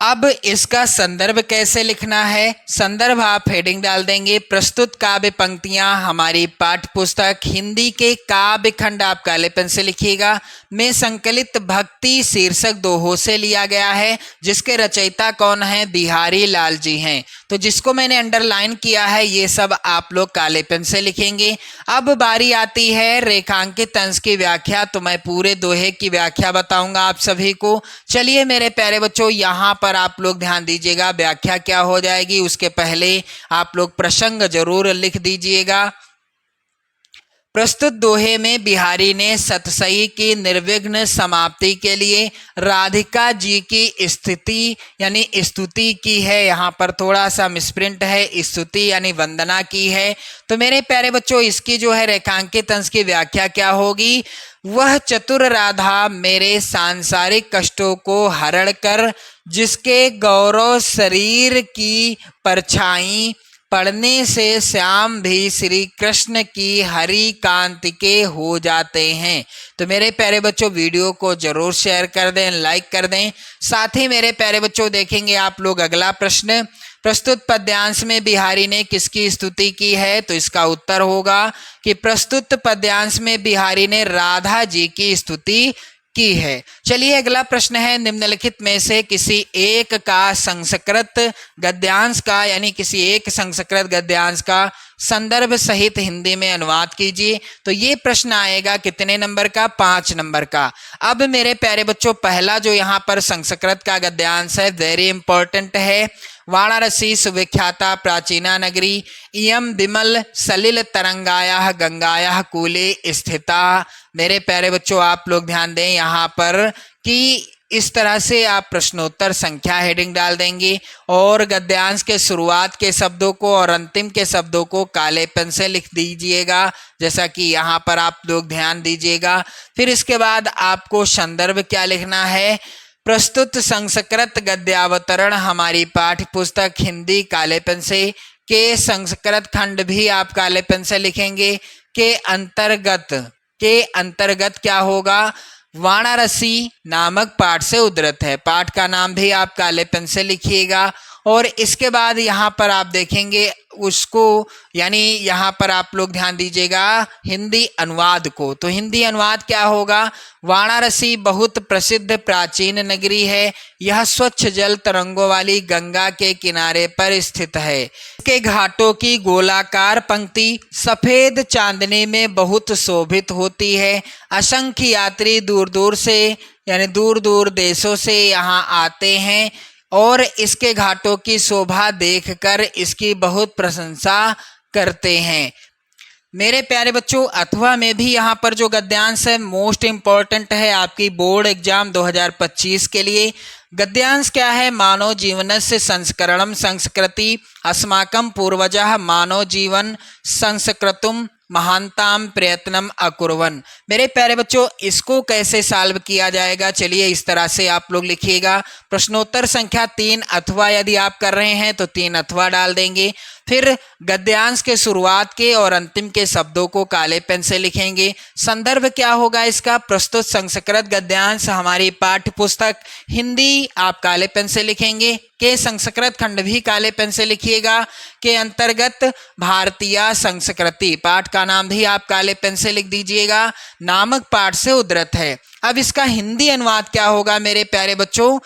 अब इसका संदर्भ कैसे लिखना है, संदर्भ आप हेडिंग डाल देंगे, प्रस्तुत काव्य पंक्तियां हमारी पाठ्य पुस्तक हिंदी के काव्य खंड आप काले पेन से लिखिएगा में संकलित भक्ति शीर्षक दोहों से लिया गया है, जिसके रचयिता कौन है, बिहारी लाल जी हैं। तो जिसको मैंने अंडरलाइन किया है ये सब आप लोग काले पेन से लिखेंगे। अब बारी आती है रेखांकित अंश की व्याख्या, तो मैं पूरे दोहे की व्याख्या बताऊंगा आप सभी को। चलिए मेरे प्यारे बच्चों, यहाँ पर आप लोग ध्यान दीजिएगा, व्याख्या क्या हो जाएगी उसके पहले आप लोग प्रसंग जरूर लिख दीजिएगा। प्रस्तुत दोहे में बिहारी ने सतसई की निर्विघ्न समाप्ति के लिए राधिका जी की स्थिति यानी स्तुति की है। यहाँ पर थोड़ा सा मिसप्रिंट है, स्तुति यानी वंदना की है। तो मेरे प्यारे बच्चों, इसकी जो है रेखांकित अंश की व्याख्या क्या होगी, वह चतुर राधा मेरे सांसारिक कष्टों को हरण कर जिसके गौरव शरीर की परछाई पढ़ने से श्याम भी श्री कृष्ण की हरि कांति के हो जाते हैं। तो मेरे प्यारे बच्चों, वीडियो को जरूर शेयर कर दें, लाइक कर दें। साथ ही मेरे प्यारे बच्चों देखेंगे आप लोग अगला प्रश्न, प्रस्तुत पद्यांश में बिहारी ने किसकी स्तुति की है। तो इसका उत्तर होगा कि प्रस्तुत पद्यांश में बिहारी ने राधा जी की स्तुति की है। चलिए अगला प्रश्न है, निम्नलिखित में से किसी एक का संस्कृत गद्यांश का यानी किसी एक संस्कृत गद्यांश का संदर्भ सहित हिंदी में अनुवाद कीजिए। तो ये प्रश्न आएगा कितने नंबर का, 5 नंबर का। अब मेरे प्यारे बच्चों, पहला जो यहाँ पर संस्कृत का गद्यांश है वेरी इंपॉर्टेंट है। वाराणसी सुविख्याता प्राचीना नगरी इयम विमल सलिल तरंगाया गंगाया कूले स्थिता। मेरे प्यारे बच्चों आप लोग ध्यान दें यहाँ पर कि इस तरह से आप प्रश्नोत्तर संख्या हेडिंग डाल देंगे और गद्यांश के शुरुआत के शब्दों को और अंतिम के शब्दों को काले पेन से लिख दीजिएगा, जैसा कि यहाँ पर आप लोग ध्यान दीजिएगा। फिर इसके बाद आपको संदर्भ क्या लिखना है, प्रस्तुत संस्कृत गद्यावतरण हमारी पाठ्य पुस्तक हिंदी काले पेन से, के संस्कृत खंड भी आप काले पेन से लिखेंगे। के अंतर्गत क्या होगा, वाराणसी नामक पाठ से उद्धृत है। पाठ का नाम भी आप काले पेन से लिखिएगा। और इसके बाद यहाँ पर आप देखेंगे उसको, यानी यहाँ पर आप लोग ध्यान दीजिएगा हिंदी अनुवाद को। तो हिंदी अनुवाद क्या होगा? वाराणसी बहुत प्रसिद्ध प्राचीन नगरी है। यह स्वच्छ जल तरंगों वाली गंगा के किनारे पर स्थित है। इसके घाटों की गोलाकार पंक्ति सफेद चांदनी में बहुत शोभित होती है। असंख्य यात्री दूर दूर से, यानी दूर दूर देशों से यहाँ आते हैं और इसके घाटों की शोभा देखकर इसकी बहुत प्रशंसा करते हैं। मेरे प्यारे बच्चों, अथवा में भी यहाँ पर जो गद्यांश है मोस्ट इम्पॉर्टेंट है आपकी बोर्ड एग्जाम 2025 के लिए। गद्यांश क्या है? मानव जीवनस्य संस्करणम संस्कृति अस्माकं पूर्वजः मानव जीवन संस्कृतुम महानताम प्रयत्नम अकुर्वन। मेरे प्यारे बच्चों, इसको कैसे सॉल्व किया जाएगा? चलिए इस तरह से आप लोग लिखिएगा। प्रश्नोत्तर संख्या 3 अथवा यदि आप कर रहे हैं तो 3 अथवा डाल देंगे। फिर गद्यांश के शुरुआत के और अंतिम के शब्दों को काले पेन से लिखेंगे। संदर्भ क्या होगा इसका? प्रस्तुत संस्कृत गद्यांश हमारी पाठ्य पुस्तक हिंदी आप काले पेन से लिखेंगे। के संस्कृत खंड भी काले पेन से लिखिएगा। के अंतर्गत भारतीय संस्कृति पाठ का नाम भी आप काले पेन से लिख दीजिएगा। नामक पाठ से उद्धृत है। अब इसका हिंदी अनुवाद क्या होगा मेरे प्यारे बच्चों?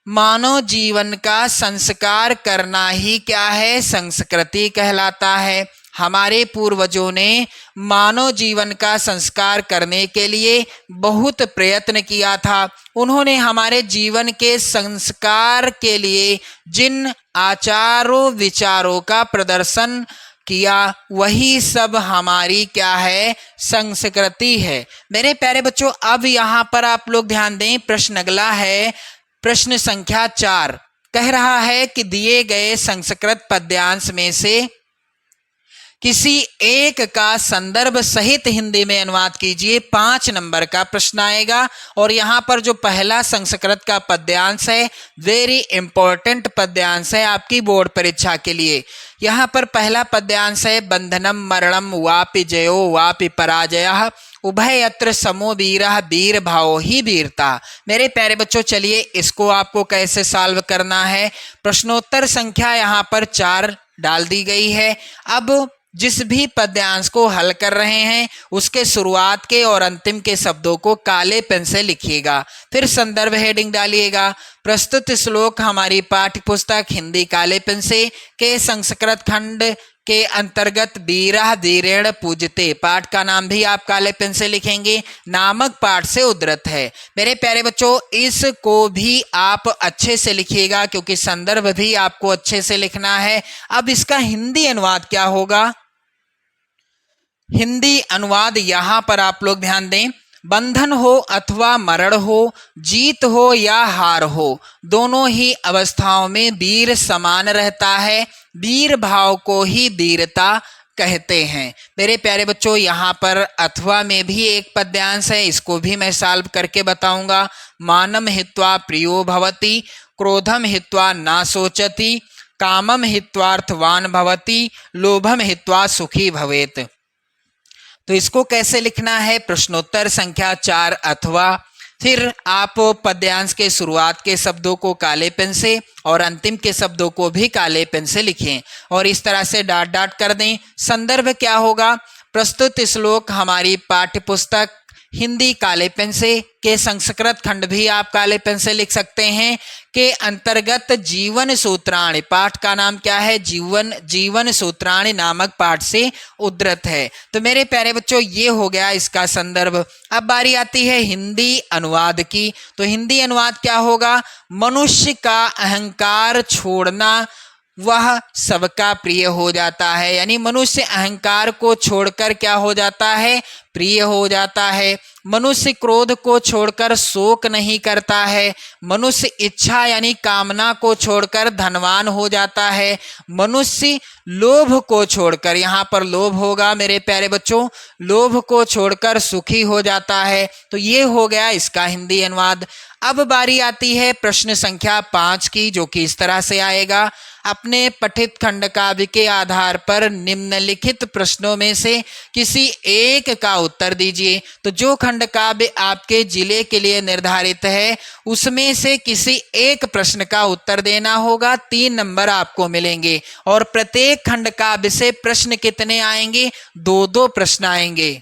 मानव जीवन का संस्कार करना ही क्या है? संस्कृति कहलाता है। हमारे पूर्वजों ने मानव जीवन का संस्कार करने के लिए बहुत प्रयत्न किया था। उन्होंने हमारे जीवन के संस्कार के लिए जिन आचारों विचारों का प्रदर्शन किया वही सब हमारी क्या है? संस्कृति है। मेरे प्यारे बच्चों, अब यहाँ पर आप लोग ध्यान दें। प्रश्न अगला है, प्रश्न संख्या 4 कह रहा है कि दिए गए संस्कृत पद्यांश में से किसी एक का संदर्भ सहित हिंदी में अनुवाद कीजिए। 5 नंबर का प्रश्न आएगा और यहाँ पर जो पहला संस्कृत का पद्यांश है वेरी इंपॉर्टेंट पद्यांश है आपकी बोर्ड परीक्षा के लिए। यहाँ पर पहला पद्यांश है, बंधनम मरणम वापि जयो वापि पराजयः उभयत्र समो वीरः वीर भावो ही वीरता। मेरे प्यारे बच्चों, चलिए इसको आपको कैसे सॉल्व करना है। प्रश्नोत्तर संख्या यहाँ पर 4 डाल दी गई है। अब जिस भी पद्यांश को हल कर रहे हैं उसके शुरुआत के और अंतिम के शब्दों को काले पेन से लिखिएगा। फिर संदर्भ हेडिंग डालिएगा। प्रस्तुत श्लोक हमारी पाठ्य पुस्तक हिंदी काले पेन से। के संस्कृत खंड के अंतर्गत वीरः वीरेण पूजते पाठ का नाम भी आप काले पेन से लिखेंगे। नामक पाठ से उद्धृत है। मेरे प्यारे बच्चों, इसको भी आप अच्छे से लिखिएगा क्योंकि संदर्भ भी आपको अच्छे से लिखना है। अब इसका हिंदी अनुवाद क्या होगा? हिंदी अनुवाद यहाँ पर आप लोग ध्यान दें। बंधन हो अथवा मरण हो, जीत हो या हार हो, दोनों ही अवस्थाओं में वीर समान रहता है। वीर भाव को ही वीरता कहते हैं। मेरे प्यारे बच्चों, यहाँ पर अथवा में भी एक पद्यांश है, इसको भी मैं सॉल्व करके बताऊंगा। मानम हित्वा प्रियो भवति, क्रोधम हित्वा ना सोचति, कामम हित्वार्थवान भवति, लोभम हित्वा सुखी भवेत। तो इसको कैसे लिखना है? प्रश्नोत्तर संख्या 4 अथवा। फिर आप पद्यांश के शुरुआत के शब्दों को काले पेन से और अंतिम के शब्दों को भी काले पेन से लिखें और इस तरह से डॉट डॉट कर दें। संदर्भ क्या होगा? प्रस्तुत श्लोक हमारी पाठ्य पुस्तक हिंदी काले पेन से। के संस्कृत खंड भी आप काले पेन से लिख सकते हैं। के अंतर्गत जीवन सूत्राणि पाठ का नाम क्या है? जीवन सूत्राणि नामक पाठ से उद्धृत है। तो मेरे प्यारे बच्चों, ये हो गया इसका संदर्भ। अब बारी आती है हिंदी अनुवाद की। तो हिंदी अनुवाद क्या होगा? मनुष्य का अहंकार छोड़ना वह सबका प्रिय हो जाता है। यानी मनुष्य अहंकार को छोड़कर क्या हो जाता है? प्रिय हो जाता है। मनुष्य क्रोध को छोड़कर शोक नहीं करता है। मनुष्य इच्छा यानी कामना को छोड़कर धनवान हो जाता है। मनुष्य लोभ को छोड़कर, यहाँ पर लोभ होगा मेरे प्यारे बच्चों, लोभ को छोड़कर सुखी हो जाता है। तो ये हो गया इसका हिंदी अनुवाद। अब बारी आती है प्रश्न संख्या 5 की, जो कि इस तरह से आएगा। अपने पठित खंड काव्य के आधार पर निम्नलिखित प्रश्नों में से किसी एक का उत्तर दीजिए। तो जो खंड खंड काव्य आपके जिले के लिए निर्धारित है उसमें से किसी एक प्रश्न का उत्तर देना होगा। 3 नंबर आपको मिलेंगे और प्रत्येक खंड काव्य से प्रश्न कितने आएंगे? 2-2 प्रश्न आएंगे।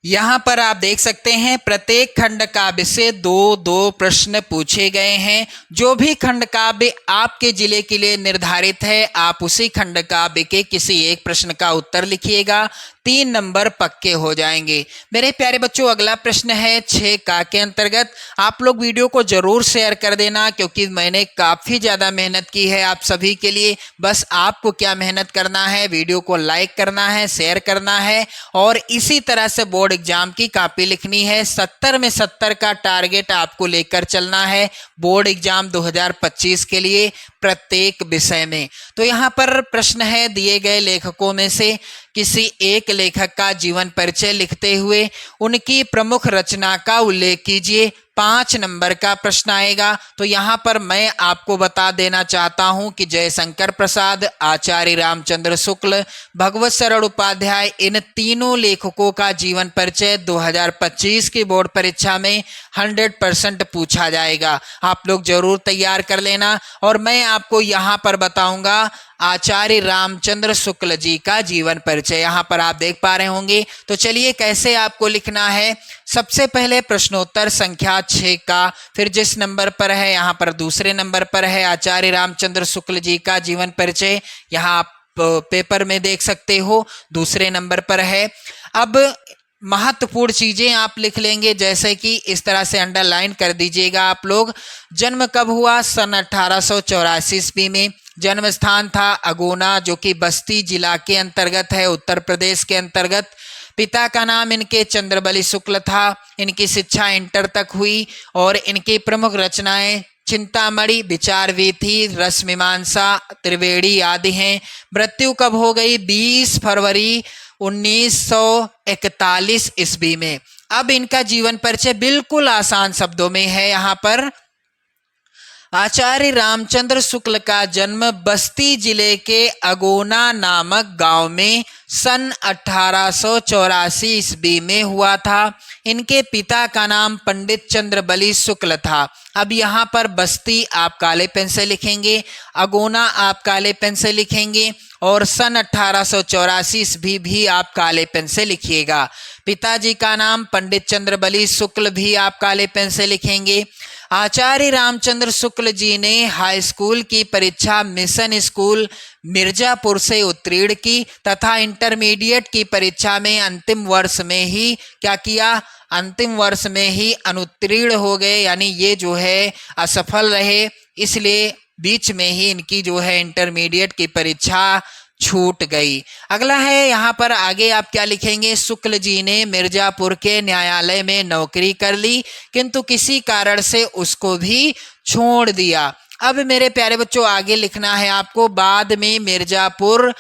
यहां पर आप देख सकते हैं प्रत्येक खंड काव्य से 2-2 प्रश्न पूछे गए हैं। जो भी खंड काव्य आपके जिले के लिए निर्धारित है आप उसी खंड काव्य के किसी एक प्रश्न का उत्तर लिखिएगा। 3 नंबर पक्के हो जाएंगे। मेरे प्यारे बच्चों, अगला प्रश्न है 6 का के अंतर्गत। आप लोग वीडियो को जरूर शेयर कर देना क्योंकि मैंने काफी ज्यादा मेहनत की है आप सभी के लिए। बस आपको क्या मेहनत करना है, वीडियो को लाइक करना है, शेयर करना है और इसी तरह से बोर्ड एग्जाम की कॉपी लिखनी है। 70 में 70 का टारगेट आपको लेकर चलना है बोर्ड एग्जाम 2025 के लिए प्रत्येक विषय में। तो यहाँ पर प्रश्न है दिए गए लेखकों में से किसी एक लेखक का जीवन परिचय लिखते हुए उनकी प्रमुख रचना का उल्लेख कीजिए। 5 नंबर का प्रश्न आएगा। तो यहाँ पर मैं आपको बता देना चाहता हूँ कि जयशंकर प्रसाद, आचार्य रामचंद्र शुक्ल, भगवत शरण उपाध्याय, इन तीनों लेखकों का जीवन परिचय 2025 की बोर्ड परीक्षा में 100% पूछा जाएगा। आप लोग जरूर तैयार कर लेना और मैं आपको यहाँ पर बताऊंगा आचार्य रामचंद्र शुक्ल जी का जीवन परिचय। यहाँ पर आप देख पा रहे होंगे। तो चलिए कैसे आपको लिखना है। सबसे पहले प्रश्नोत्तर संख्या 6 का, फिर जिस नंबर पर है यहाँ पर दूसरे नंबर पर है आचार्य रामचंद्र शुक्ल जी का जीवन परिचय। यहाँ आप पेपर में देख सकते हो दूसरे नंबर पर है। अब महत्वपूर्ण चीजें आप लिख लेंगे जैसे कि इस तरह से अंडरलाइन कर दीजिएगा आप लोग। जन्म कब हुआ? सन 1884 ईस्वी में। जन्म स्थान था अगोना जो कि बस्ती जिला के अंतर्गत है, उत्तर प्रदेश के अंतर्गत। पिता का नाम इनके चंद्रबली शुक्ल था। इनकी शिक्षा इंटर तक हुई और इनकी प्रमुख रचनाएं चिंतामणि, विचार वीथी, रस मीमांसा, त्रिवेणी आदि हैं। मृत्यु कब हो गई? 20 फरवरी 1941 ईस्वी में। अब इनका जीवन परिचय बिल्कुल आसान शब्दों में है। यहाँ पर आचार्य रामचंद्र शुक्ल का जन्म बस्ती जिले के अगोना नामक गांव में सन 1884 ईस्वी में हुआ था। इनके पिता का नाम पंडित चंद्रबली शुक्ल था। अब यहाँ पर बस्ती आप काले पेन से लिखेंगे, अगोना आप काले पेन से लिखेंगे और सन 1884 ईस्वी भी आप काले पेन से लिखिएगा। पिताजी का नाम पंडित चंद्रबली शुक्ल भी आप काले पेन से लिखेंगे। आचार्य रामचंद्र शुक्ल जी ने हाई स्कूल की परीक्षा मिशन स्कूल मिर्जापुर से उत्तीर्ण की तथा इंटरमीडिएट की परीक्षा में अंतिम वर्ष में ही क्या किया? अंतिम वर्ष में ही अनुत्तीर्ण हो गए, यानी ये जो है असफल रहे, इसलिए बीच में ही इनकी जो है इंटरमीडिएट की परीक्षा छूट गई। अगला है यहाँ पर आगे आप क्या लिखेंगे? शुक्ल जी ने मिर्जापुर के न्यायालय में नौकरी कर ली किंतु किसी कारण से उसको भी छोड़ दिया। अब मेरे प्यारे बच्चों आगे लिखना है आपको। बाद में मिर्जापुर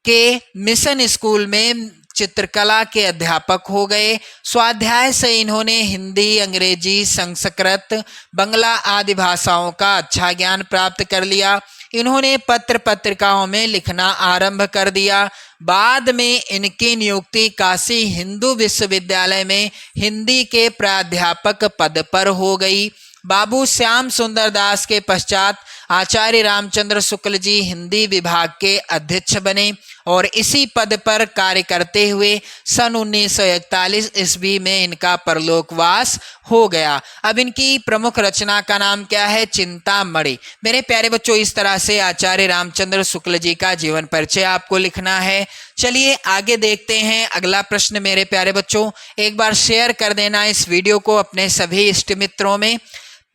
के मिशन स्कूल में चित्रकला के अध्यापक हो गए। स्वाध्याय से इन्होंने हिंदी, अंग्रेजी, संस्कृत, बंगला आदि भाषाओं का अच्छा ज्ञान प्राप्त कर लिया। इन्होंने पत्र पत्रिकाओं में लिखना आरंभ कर दिया। बाद में इनकी नियुक्ति काशी हिंदू विश्वविद्यालय में हिंदी के प्राध्यापक पद पर हो गई। बाबू श्याम सुंदर दास के पश्चात आचार्य रामचंद्र शुक्ल जी हिंदी विभाग के अध्यक्ष बने और इसी पद पर कार्य करते हुए सन 1941 ईस्वी में इनका परलोकवास हो गया। अब इनकी प्रमुख रचना का नाम क्या है? चिंतामणि। मेरे प्यारे बच्चों इस तरह से आचार्य रामचंद्र शुक्ल जी का जीवन परिचय आपको लिखना है। चलिए आगे देखते हैं अगला प्रश्न। मेरे प्यारे बच्चों एक बार शेयर कर देना इस वीडियो को अपने सभी इष्ट मित्रों में।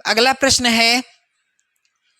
अगला प्रश्न है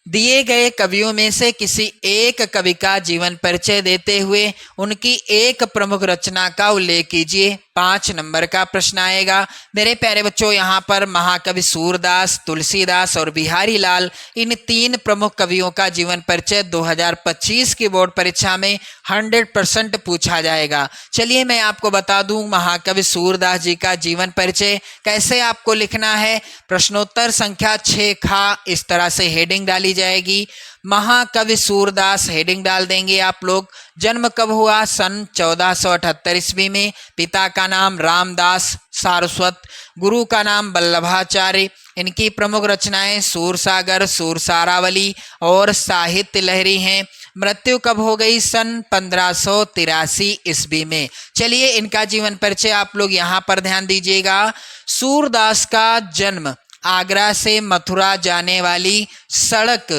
दिए गए कवियों में से किसी एक कवि का जीवन परिचय देते हुए उनकी एक प्रमुख रचना का उल्लेख कीजिए। 5 नंबर का प्रश्न आएगा। मेरे प्यारे बच्चों यहाँ पर महाकवि सूरदास, तुलसीदास और बिहारी लाल, इन 3 प्रमुख कवियों का जीवन परिचय 2025 की बोर्ड परीक्षा में 100% पूछा जाएगा। चलिए मैं आपको बता दूं महाकवि सूरदास जी का जीवन परिचय कैसे आपको लिखना है। प्रश्नोत्तर संख्या 6 खा इस तरह से हेडिंग डाली जाएगी। महाकवि सूरदास हेडिंग डाल देंगे आप लोग। जन्म कब हुआ? सन 1478 ईस्वी में। पिता का नाम रामदास सारस्वत, गुरु का नाम वल्लभाचार्य। इनकी प्रमुख रचनाएं सूरसागर, सूरसारावली और साहित्य लहरी हैं। मृत्यु कब हो गई? सन 1583 ईस्वी में। चलिए इनका जीवन परिचय आप लोग यहाँ पर ध्यान दीजिएगा। सूरदास का जन्म आगरा से मथुरा जाने वाली सड़क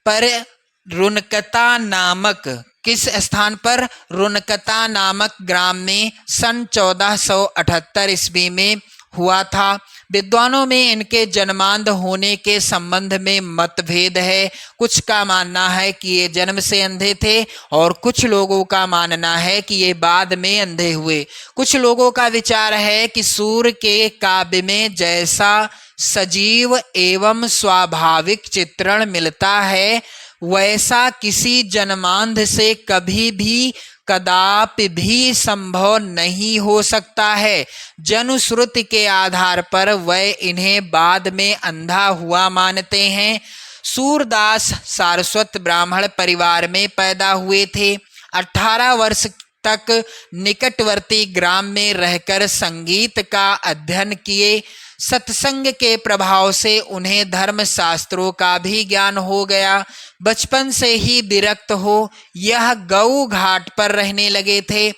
पर रुनकता नामक, किस स्थान पर? रुनकता नामक ग्राम में सन 1478 ईस्वी में हुआ था। विद्वानों में इनके जन्मांध होने के संबंध में मतभेद है। कुछ का मानना है कि ये जन्म से अंधे थे और कुछ लोगों का मानना है कि ये बाद में अंधे हुए। कुछ लोगों का विचार है कि सूर के काव्य में जैसा सजीव एवं स्वाभाविक चित्रण मिलता है वैसा किसी जन्मांध से कभी भी कदापि भी संभव नहीं हो सकता है। जनुश्रुति के आधार पर वह इन्हें बाद में अंधा हुआ मानते हैं। सूरदास सारस्वत ब्राह्मण परिवार में पैदा हुए थे। 18 वर्ष तक निकटवर्ती ग्राम में रहकर संगीत का अध्ययन किए। सत्संग के प्रभाव से उन्हें धर्म शास्त्रों का भी ज्ञान हो गया। बचपन से ही विरक्त हो यह गऊ घाट पर रहने लगे थे।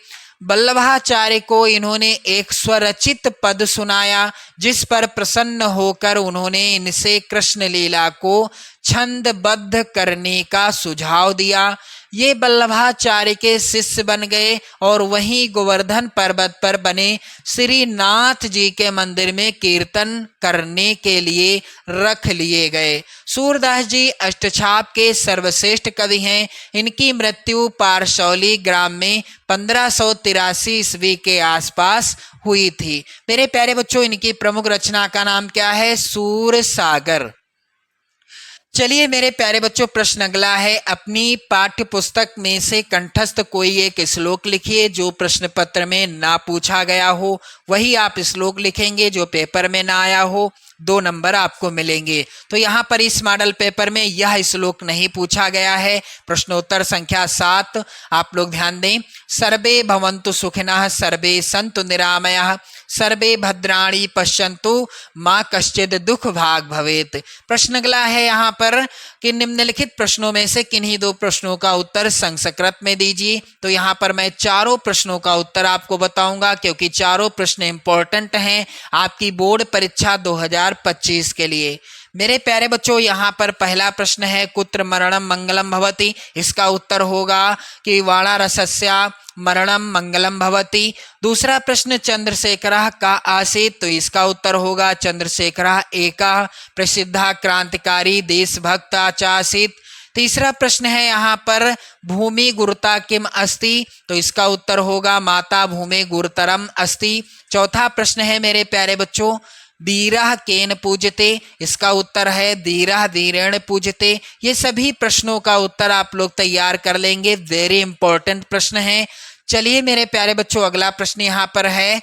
वल्लभाचार्य को इन्होंने एक स्वरचित पद सुनाया, जिस पर प्रसन्न होकर उन्होंने इनसे कृष्ण लीला को छंदबद्ध करने का सुझाव दिया। ये वल्लभाचार्य के शिष्य बन गए और वहीं गोवर्धन पर्वत पर बने श्रीनाथ जी के मंदिर में कीर्तन करने के लिए रख लिए गए। सूरदास जी अष्टछाप के सर्वश्रेष्ठ कवि हैं। इनकी मृत्यु पारसौली ग्राम में 1583 ईस्वी के आसपास हुई थी। मेरे प्यारे बच्चों, इनकी प्रमुख रचना का नाम क्या है? सूरसागर। चलिए मेरे प्यारे बच्चों, प्रश्न अगला है। अपनी पाठ्य पुस्तक में से कंठस्थ कोई एक श्लोक लिखिए जो प्रश्न पत्र में ना पूछा गया हो। वही आप श्लोक लिखेंगे जो पेपर में ना आया हो। 2 नंबर आपको मिलेंगे। तो यहाँ पर इस मॉडल पेपर में यह श्लोक नहीं पूछा गया है। प्रश्नोत्तर संख्या 7 आप लोग ध्यान दें। सर्वे भवन्तु सुखिनः, सर्वे सन्तु निरामयाः, सर्वे भद्राणि पश्यन्तु, माँ कश्चित् दुख भाग भवेत। प्रश्न अगला है यहाँ पर कि निम्नलिखित प्रश्नों में से किन्हीं 2 प्रश्नों का उत्तर संस्कृत में दीजिए। तो यहाँ पर मैं चारों प्रश्नों का उत्तर आपको बताऊंगा, क्योंकि चारों प्रश्न इंपॉर्टेंट हैं आपकी बोर्ड परीक्षा 2025 के लिए। मेरे प्यारे बच्चों, यहाँ पर पहला प्रश्न है कुत्र मरणम मंगलम भवति। इसका उत्तर होगा कि वाणारसस्य मरणम मंगलम भवति। दूसरा प्रश्न चंद्रशेखरः का आसीत्। तो इसका उत्तर होगा चंद्रशेखरः एकः प्रसिद्ध क्रांतिकारी देशभक्त चासीत्। तीसरा प्रश्न है यहाँ पर भूमि गुरुता किम अस्ति। तो इसका उत्तर होगा माता भूमि गुरुतरम अस्ति। चौथा प्रश्न है मेरे प्यारे बच्चों धीरः केन पूजते। इसका उत्तर है धीरः धीरेण पूजते। ये सभी प्रश्नों का उत्तर आप लोग तैयार कर लेंगे। वेरी इंपॉर्टेंट प्रश्न है। चलिए मेरे प्यारे बच्चों, अगला प्रश्न यहाँ पर है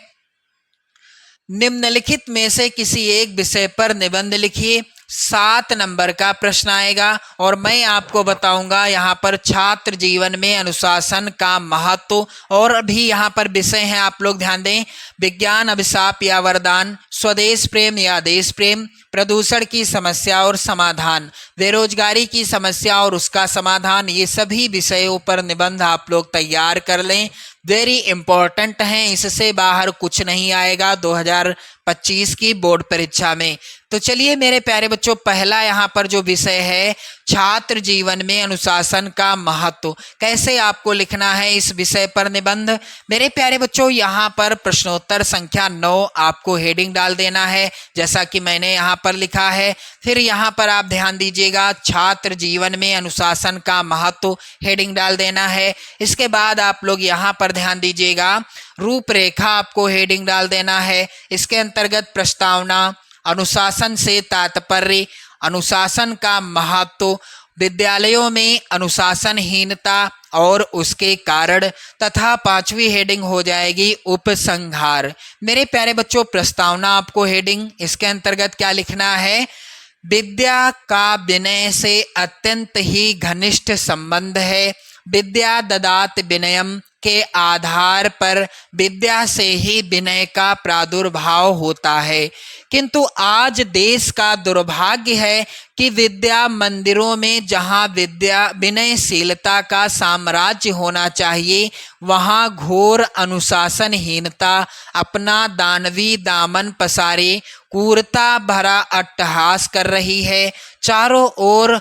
निम्नलिखित में से किसी एक विषय पर निबंध लिखिए। 7 नंबर का प्रश्न आएगा और मैं आपको बताऊंगा यहाँ पर छात्र जीवन में अनुशासन का महत्व। और भी यहाँ पर विषय हैं, आप लोग ध्यान दें। विज्ञान अभिशाप या वरदान, स्वदेश प्रेम या देश प्रेम, प्रदूषण की समस्या और समाधान, बेरोजगारी की समस्या और उसका समाधान। ये सभी विषयों पर निबंध आप लोग तैयार कर लें। वेरी इंपॉर्टेंट हैं, इससे बाहर कुछ नहीं आएगा 2025 की बोर्ड परीक्षा में। तो चलिए मेरे प्यारे बच्चों, पहला यहाँ पर जो विषय है छात्र जीवन में अनुशासन का महत्व, कैसे आपको लिखना है इस विषय पर निबंध। मेरे प्यारे बच्चों, यहाँ पर प्रश्नोत्तर संख्या 9 आपको हेडिंग डाल देना है, जैसा कि मैंने यहाँ पर लिखा है। फिर यहाँ पर आप ध्यान दीजिएगा, छात्र जीवन में अनुशासन का महत्व हेडिंग डाल देना है। इसके बाद आप लोग यहाँ पर ध्यान दीजिएगा, रूपरेखा आपको हेडिंग डाल देना है। इसके अंतर्गत प्रस्तावना, अनुशासन से तात्पर्य, अनुशासन का महत्व, विद्यालयों में अनुशासनहीनता और उसके कारण, तथा 5वीं हेडिंग हो जाएगी उपसंहार। मेरे प्यारे बच्चों, प्रस्तावना आपको हेडिंग, इसके अंतर्गत क्या लिखना है, विद्या का विनय से अत्यंत ही घनिष्ठ संबंध है। विद्या ददात विनयम के आधार पर विद्या से ही विनय का प्रादुर्भाव होता है। किंतु आज देश का दुर्भाग्य है कि विद्या मंदिरों में जहाँ विद्या विनयशीलता का साम्राज्य होना चाहिए, वहाँ घोर अनुशासनहीनता अपना दानवी दामन पसारे क्रूरता भरा अट्टहास कर रही है। चारों ओर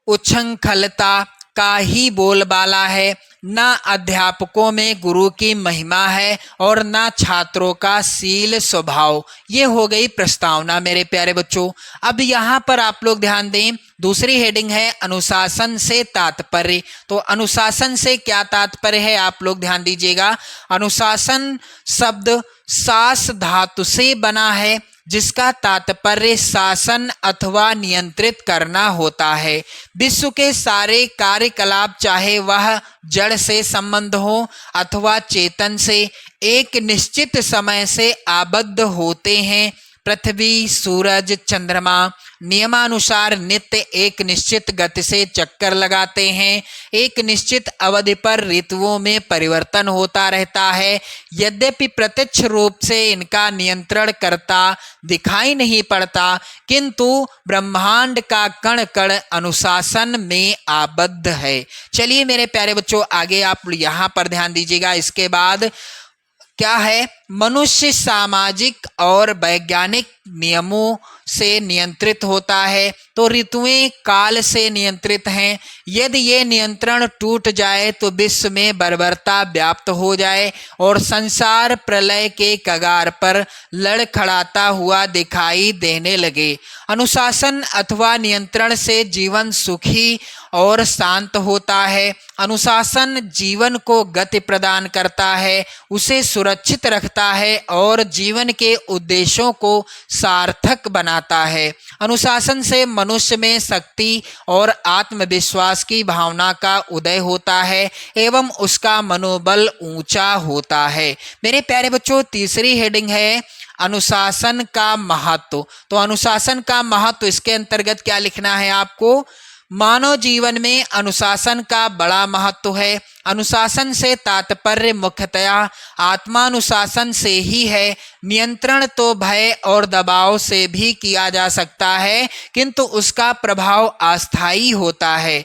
उच्छृंखलता का ही बोलबाला है। न अध्यापकों में गुरु की महिमा है और न छात्रों का शील स्वभाव। ये हो गई प्रस्तावना मेरे प्यारे बच्चों। अब यहाँ पर आप लोग ध्यान दें, दूसरी हेडिंग है अनुशासन से तात्पर्य। तो अनुशासन से क्या तात्पर्य है आप लोग ध्यान दीजिएगा। अनुशासन शब्द शास धातु से बना है, जिसका तात्पर्य शासन अथवा नियंत्रित करना होता है। विश्व के सारे कार्यकलाप, चाहे वह जड़ से संबंध हो अथवा चेतन से, एक निश्चित समय से आबद्ध होते हैं। पृथ्वी, सूरज, चंद्रमा नियमानुसार नित्य एक निश्चित गति से चक्कर लगाते हैं। एक निश्चित अवधि पर ऋतुओं में परिवर्तन होता रहता है। यद्यपि प्रत्यक्ष रूप से इनका नियंत्रण करता दिखाई नहीं पड़ता, किंतु ब्रह्मांड का कण कण अनुशासन में आबद्ध है। चलिए मेरे प्यारे बच्चों, आगे आप यहाँ पर ध्यान दीजिएगा। इसके बाद क्या है, मनुष्य सामाजिक और वैज्ञानिक नियमों से नियंत्रित होता है। तो ऋतुएं काल से नियंत्रित हैं। यदि ये नियंत्रण टूट जाए तो विश्व में बर्बरता व्याप्त हो जाए और संसार प्रलय के कगार पर लड़खड़ाता हुआ दिखाई देने लगे। अनुशासन अथवा नियंत्रण से जीवन सुखी और शांत होता है। अनुशासन जीवन को गति प्रदान करता है, उसे सुरक्षित रखता है और जीवन के उद्देश्यों को सार्थक बनाता है। अनुशासन से मनुष्य में शक्ति और आत्मविश्वास की भावना का उदय होता है एवं उसका मनोबल ऊंचा होता है। मेरे प्यारे बच्चों, तीसरी हेडिंग है अनुशासन का महत्व। तो अनुशासन का महत्व, इसके अंतर्गत क्या लिखना है आपको। मानव जीवन में अनुशासन का बड़ा महत्व है। अनुशासन से तात्पर्य मुख्यतया आत्मानुशासन से ही है। नियंत्रण तो भय और दबाव से भी किया जा सकता है, किंतु उसका प्रभाव अस्थायी होता है।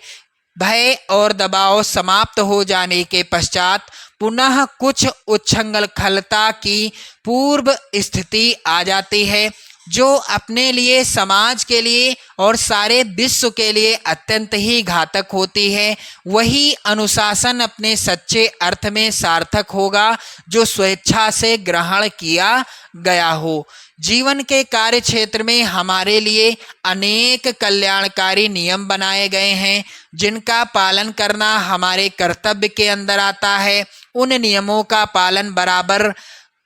भय और दबाव समाप्त हो जाने के पश्चात पुनः कुछ उच्छृंखलता की पूर्व स्थिति आ जाती है, जो अपने लिए, समाज के लिए और सारे विश्व के लिए अत्यंत ही घातक होती है। वही अनुशासन अपने सच्चे अर्थ में सार्थक होगा जो स्वेच्छा से ग्रहण किया गया हो। जीवन के कार्य क्षेत्र में हमारे लिए अनेक कल्याणकारी नियम बनाए गए हैं, जिनका पालन करना हमारे कर्तव्य के अंदर आता है। उन नियमों का पालन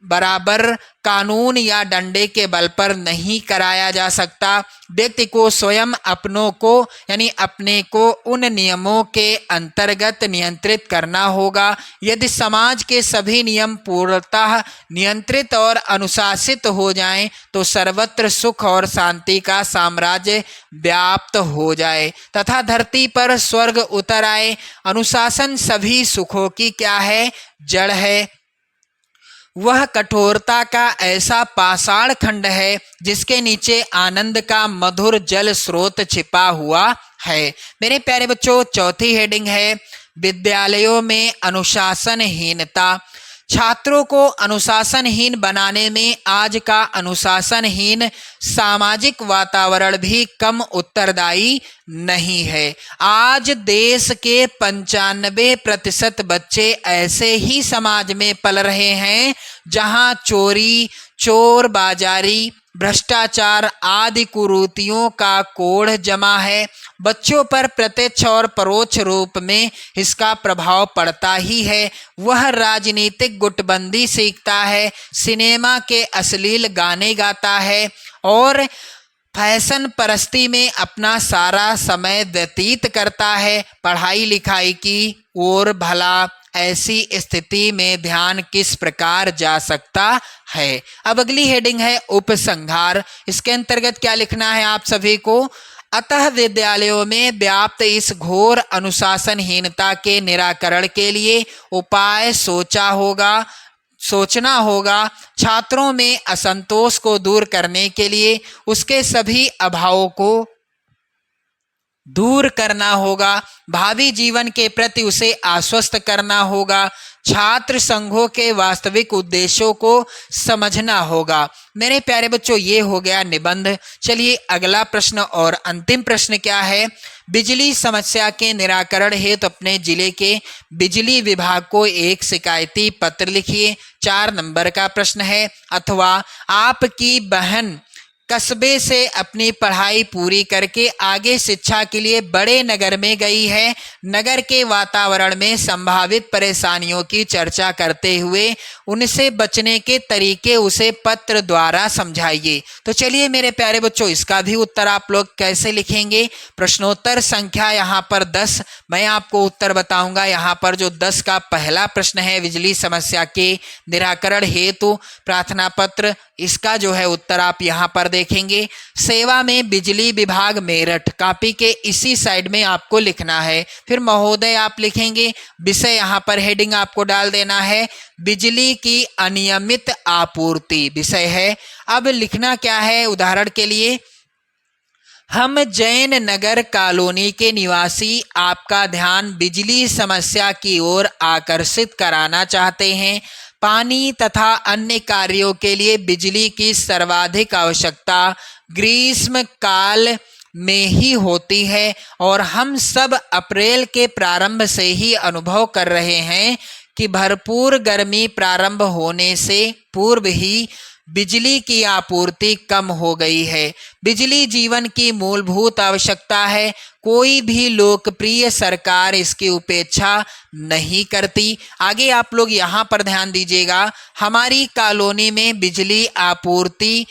बराबर कानून या डंडे के बल पर नहीं कराया जा सकता। व्यक्ति को स्वयं अपने को उन नियमों के अंतर्गत नियंत्रित करना होगा। यदि समाज के सभी नियम पूर्णतः नियंत्रित और अनुशासित हो जाएं, तो सर्वत्र सुख और शांति का साम्राज्य व्याप्त हो जाए तथा धरती पर स्वर्ग उतर आए। अनुशासन सभी सुखों की क्या है, जड़ है। वह कठोरता का ऐसा पाषाण खंड है जिसके नीचे आनंद का मधुर जल स्रोत छिपा हुआ है। मेरे प्यारे बच्चों, चौथी हेडिंग है विद्यालयों में अनुशासनहीनता। छात्रों को अनुशासनहीन बनाने में आज का अनुशासनहीन सामाजिक वातावरण भी कम उत्तरदायी नहीं है। आज देश के 95% बच्चे ऐसे ही समाज में पल रहे हैं जहां चोरी, चोर बाजारी, भ्रष्टाचार आदि कुरीतियों का कोढ़ जमा है। बच्चों पर प्रत्यक्ष और परोक्ष रूप में इसका प्रभाव पड़ता ही है। वह राजनीतिक गुटबंदी सीखता है, सिनेमा के अश्लील गाने गाता है और फैशन परस्ती में अपना सारा समय व्यतीत करता है। पढ़ाई लिखाई की ओर भला ऐसी स्थिति में ध्यान किस प्रकार जा सकता है। अब अगली हेडिंग है उपसंहार। इसके अंतर्गत क्या लिखना है आप सभी को, अतः विद्यालयों में व्याप्त इस घोर अनुशासनहीनता के निराकरण के लिए उपाय सोचना होगा। छात्रों में असंतोष को दूर करने के लिए उसके सभी अभावों को दूर करना होगा। भावी जीवन के प्रति उसे आश्वस्त करना होगा। छात्र संघों के वास्तविक उद्देश्यों को समझना होगा। मेरे प्यारे बच्चों, ये हो गया निबंध। चलिए अगला प्रश्न और अंतिम प्रश्न क्या है, बिजली समस्या के निराकरण हेतु अपने जिले के बिजली विभाग को एक शिकायती पत्र लिखिए। 4 नंबर का प्रश्न है। अथवा आपकी बहन कस्बे से अपनी पढ़ाई पूरी करके आगे शिक्षा के लिए बड़े नगर में गई है। नगर के वातावरण में संभावित परेशानियों की चर्चा करते हुए उनसे बचने के तरीके उसे पत्र द्वारा समझाइए। तो चलिए मेरे प्यारे बच्चों, इसका भी उत्तर आप लोग कैसे लिखेंगे। प्रश्नोत्तर संख्या यहाँ पर 10, मैं आपको उत्तर बताऊंगा। यहाँ पर जो 10 का पहला प्रश्न है, बिजली समस्या के निराकरण हेतु प्रार्थना पत्र, इसका जो है उत्तर आप यहाँ पर देखेंगे। सेवा में बिजली विभाग मेरठ, कॉपी के इसी साइड में आपको लिखना है। फिर महोदय आप लिखेंगे। विषय यहाँ पर हेडिंग आपको डाल देना है बिजली की अनियमित आपूर्ति, विषय है। अब लिखना क्या है, उदाहरण के लिए, हम जैन नगर कॉलोनी के निवासी आपका ध्यान बिजली समस्या की ओर आकर्षित कराना चाहते हैं। पानी तथा अन्य कार्यों के लिए बिजली की सर्वाधिक आवश्यकता ग्रीष्म काल में ही होती है और हम सब अप्रैल के प्रारंभ से ही अनुभव कर रहे हैं कि भरपूर गर्मी प्रारंभ होने से पूर्व ही बिजली की आपूर्ति कम हो गई है। बिजली जीवन की मूलभूत आवश्यकता है। कोई भी लोकप्रिय सरकार इसकी उपेक्षा नहीं करती। आगे आप लोग यहाँ पर ध्यान दीजिएगा, हमारी कॉलोनी में बिजली आपूर्ति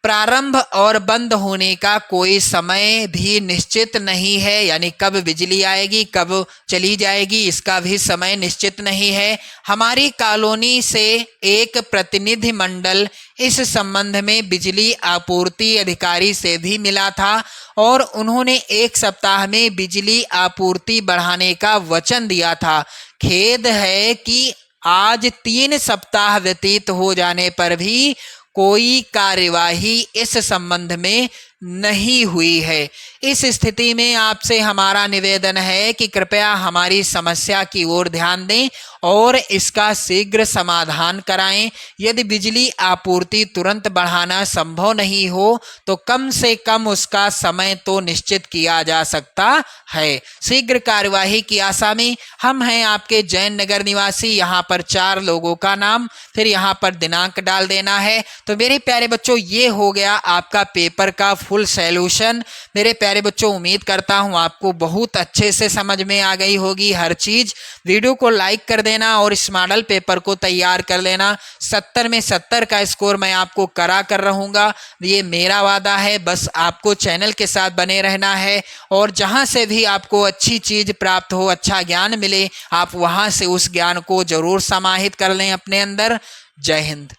प्रारंभ और बंद होने का कोई समय भी निश्चित नहीं है, यानी कब बिजली आएगी कब चली जाएगी इसका भी समय निश्चित नहीं है। हमारी कॉलोनी से एक प्रतिनिधि मंडल इस संबंध में बिजली आपूर्ति अधिकारी से भी मिला था और उन्होंने 1 सप्ताह में बिजली आपूर्ति बढ़ाने का वचन दिया था। खेद है कि आज 3 सप्ताह व्यतीत हो जाने पर भी कोई कार्यवाही इस संबंध में नहीं हुई है। इस स्थिति में आपसे हमारा निवेदन है कि कृपया हमारी समस्या की ओर ध्यान दें और इसका शीघ्र समाधान कराएं। यदि बिजली आपूर्ति तुरंत बढ़ाना संभव नहीं हो तो कम से कम उसका समय तो निश्चित किया जा सकता है। शीघ्र कार्यवाही की आशा में हम हैं आपके जैन नगर निवासी। यहाँ पर 4 लोगों का नाम, फिर यहाँ पर दिनांक डाल देना है। तो मेरे प्यारे बच्चों, ये हो गया आपका पेपर का फुल सॉल्यूशन। मेरे प्यारे बच्चों, उम्मीद करता हूँ आपको बहुत अच्छे से समझ में आ गई होगी हर चीज। वीडियो को लाइक कर देना और इस मॉडल पेपर को तैयार कर लेना। 70 में 70 का स्कोर मैं आपको करा कर रहूँगा, ये मेरा वादा है। बस आपको चैनल के साथ बने रहना है और जहाँ से भी आपको अच्छी चीज प्राप्त हो, अच्छा ज्ञान मिले, आप वहाँ से उस ज्ञान को जरूर समाहित कर लें अपने अंदर। जय हिंद।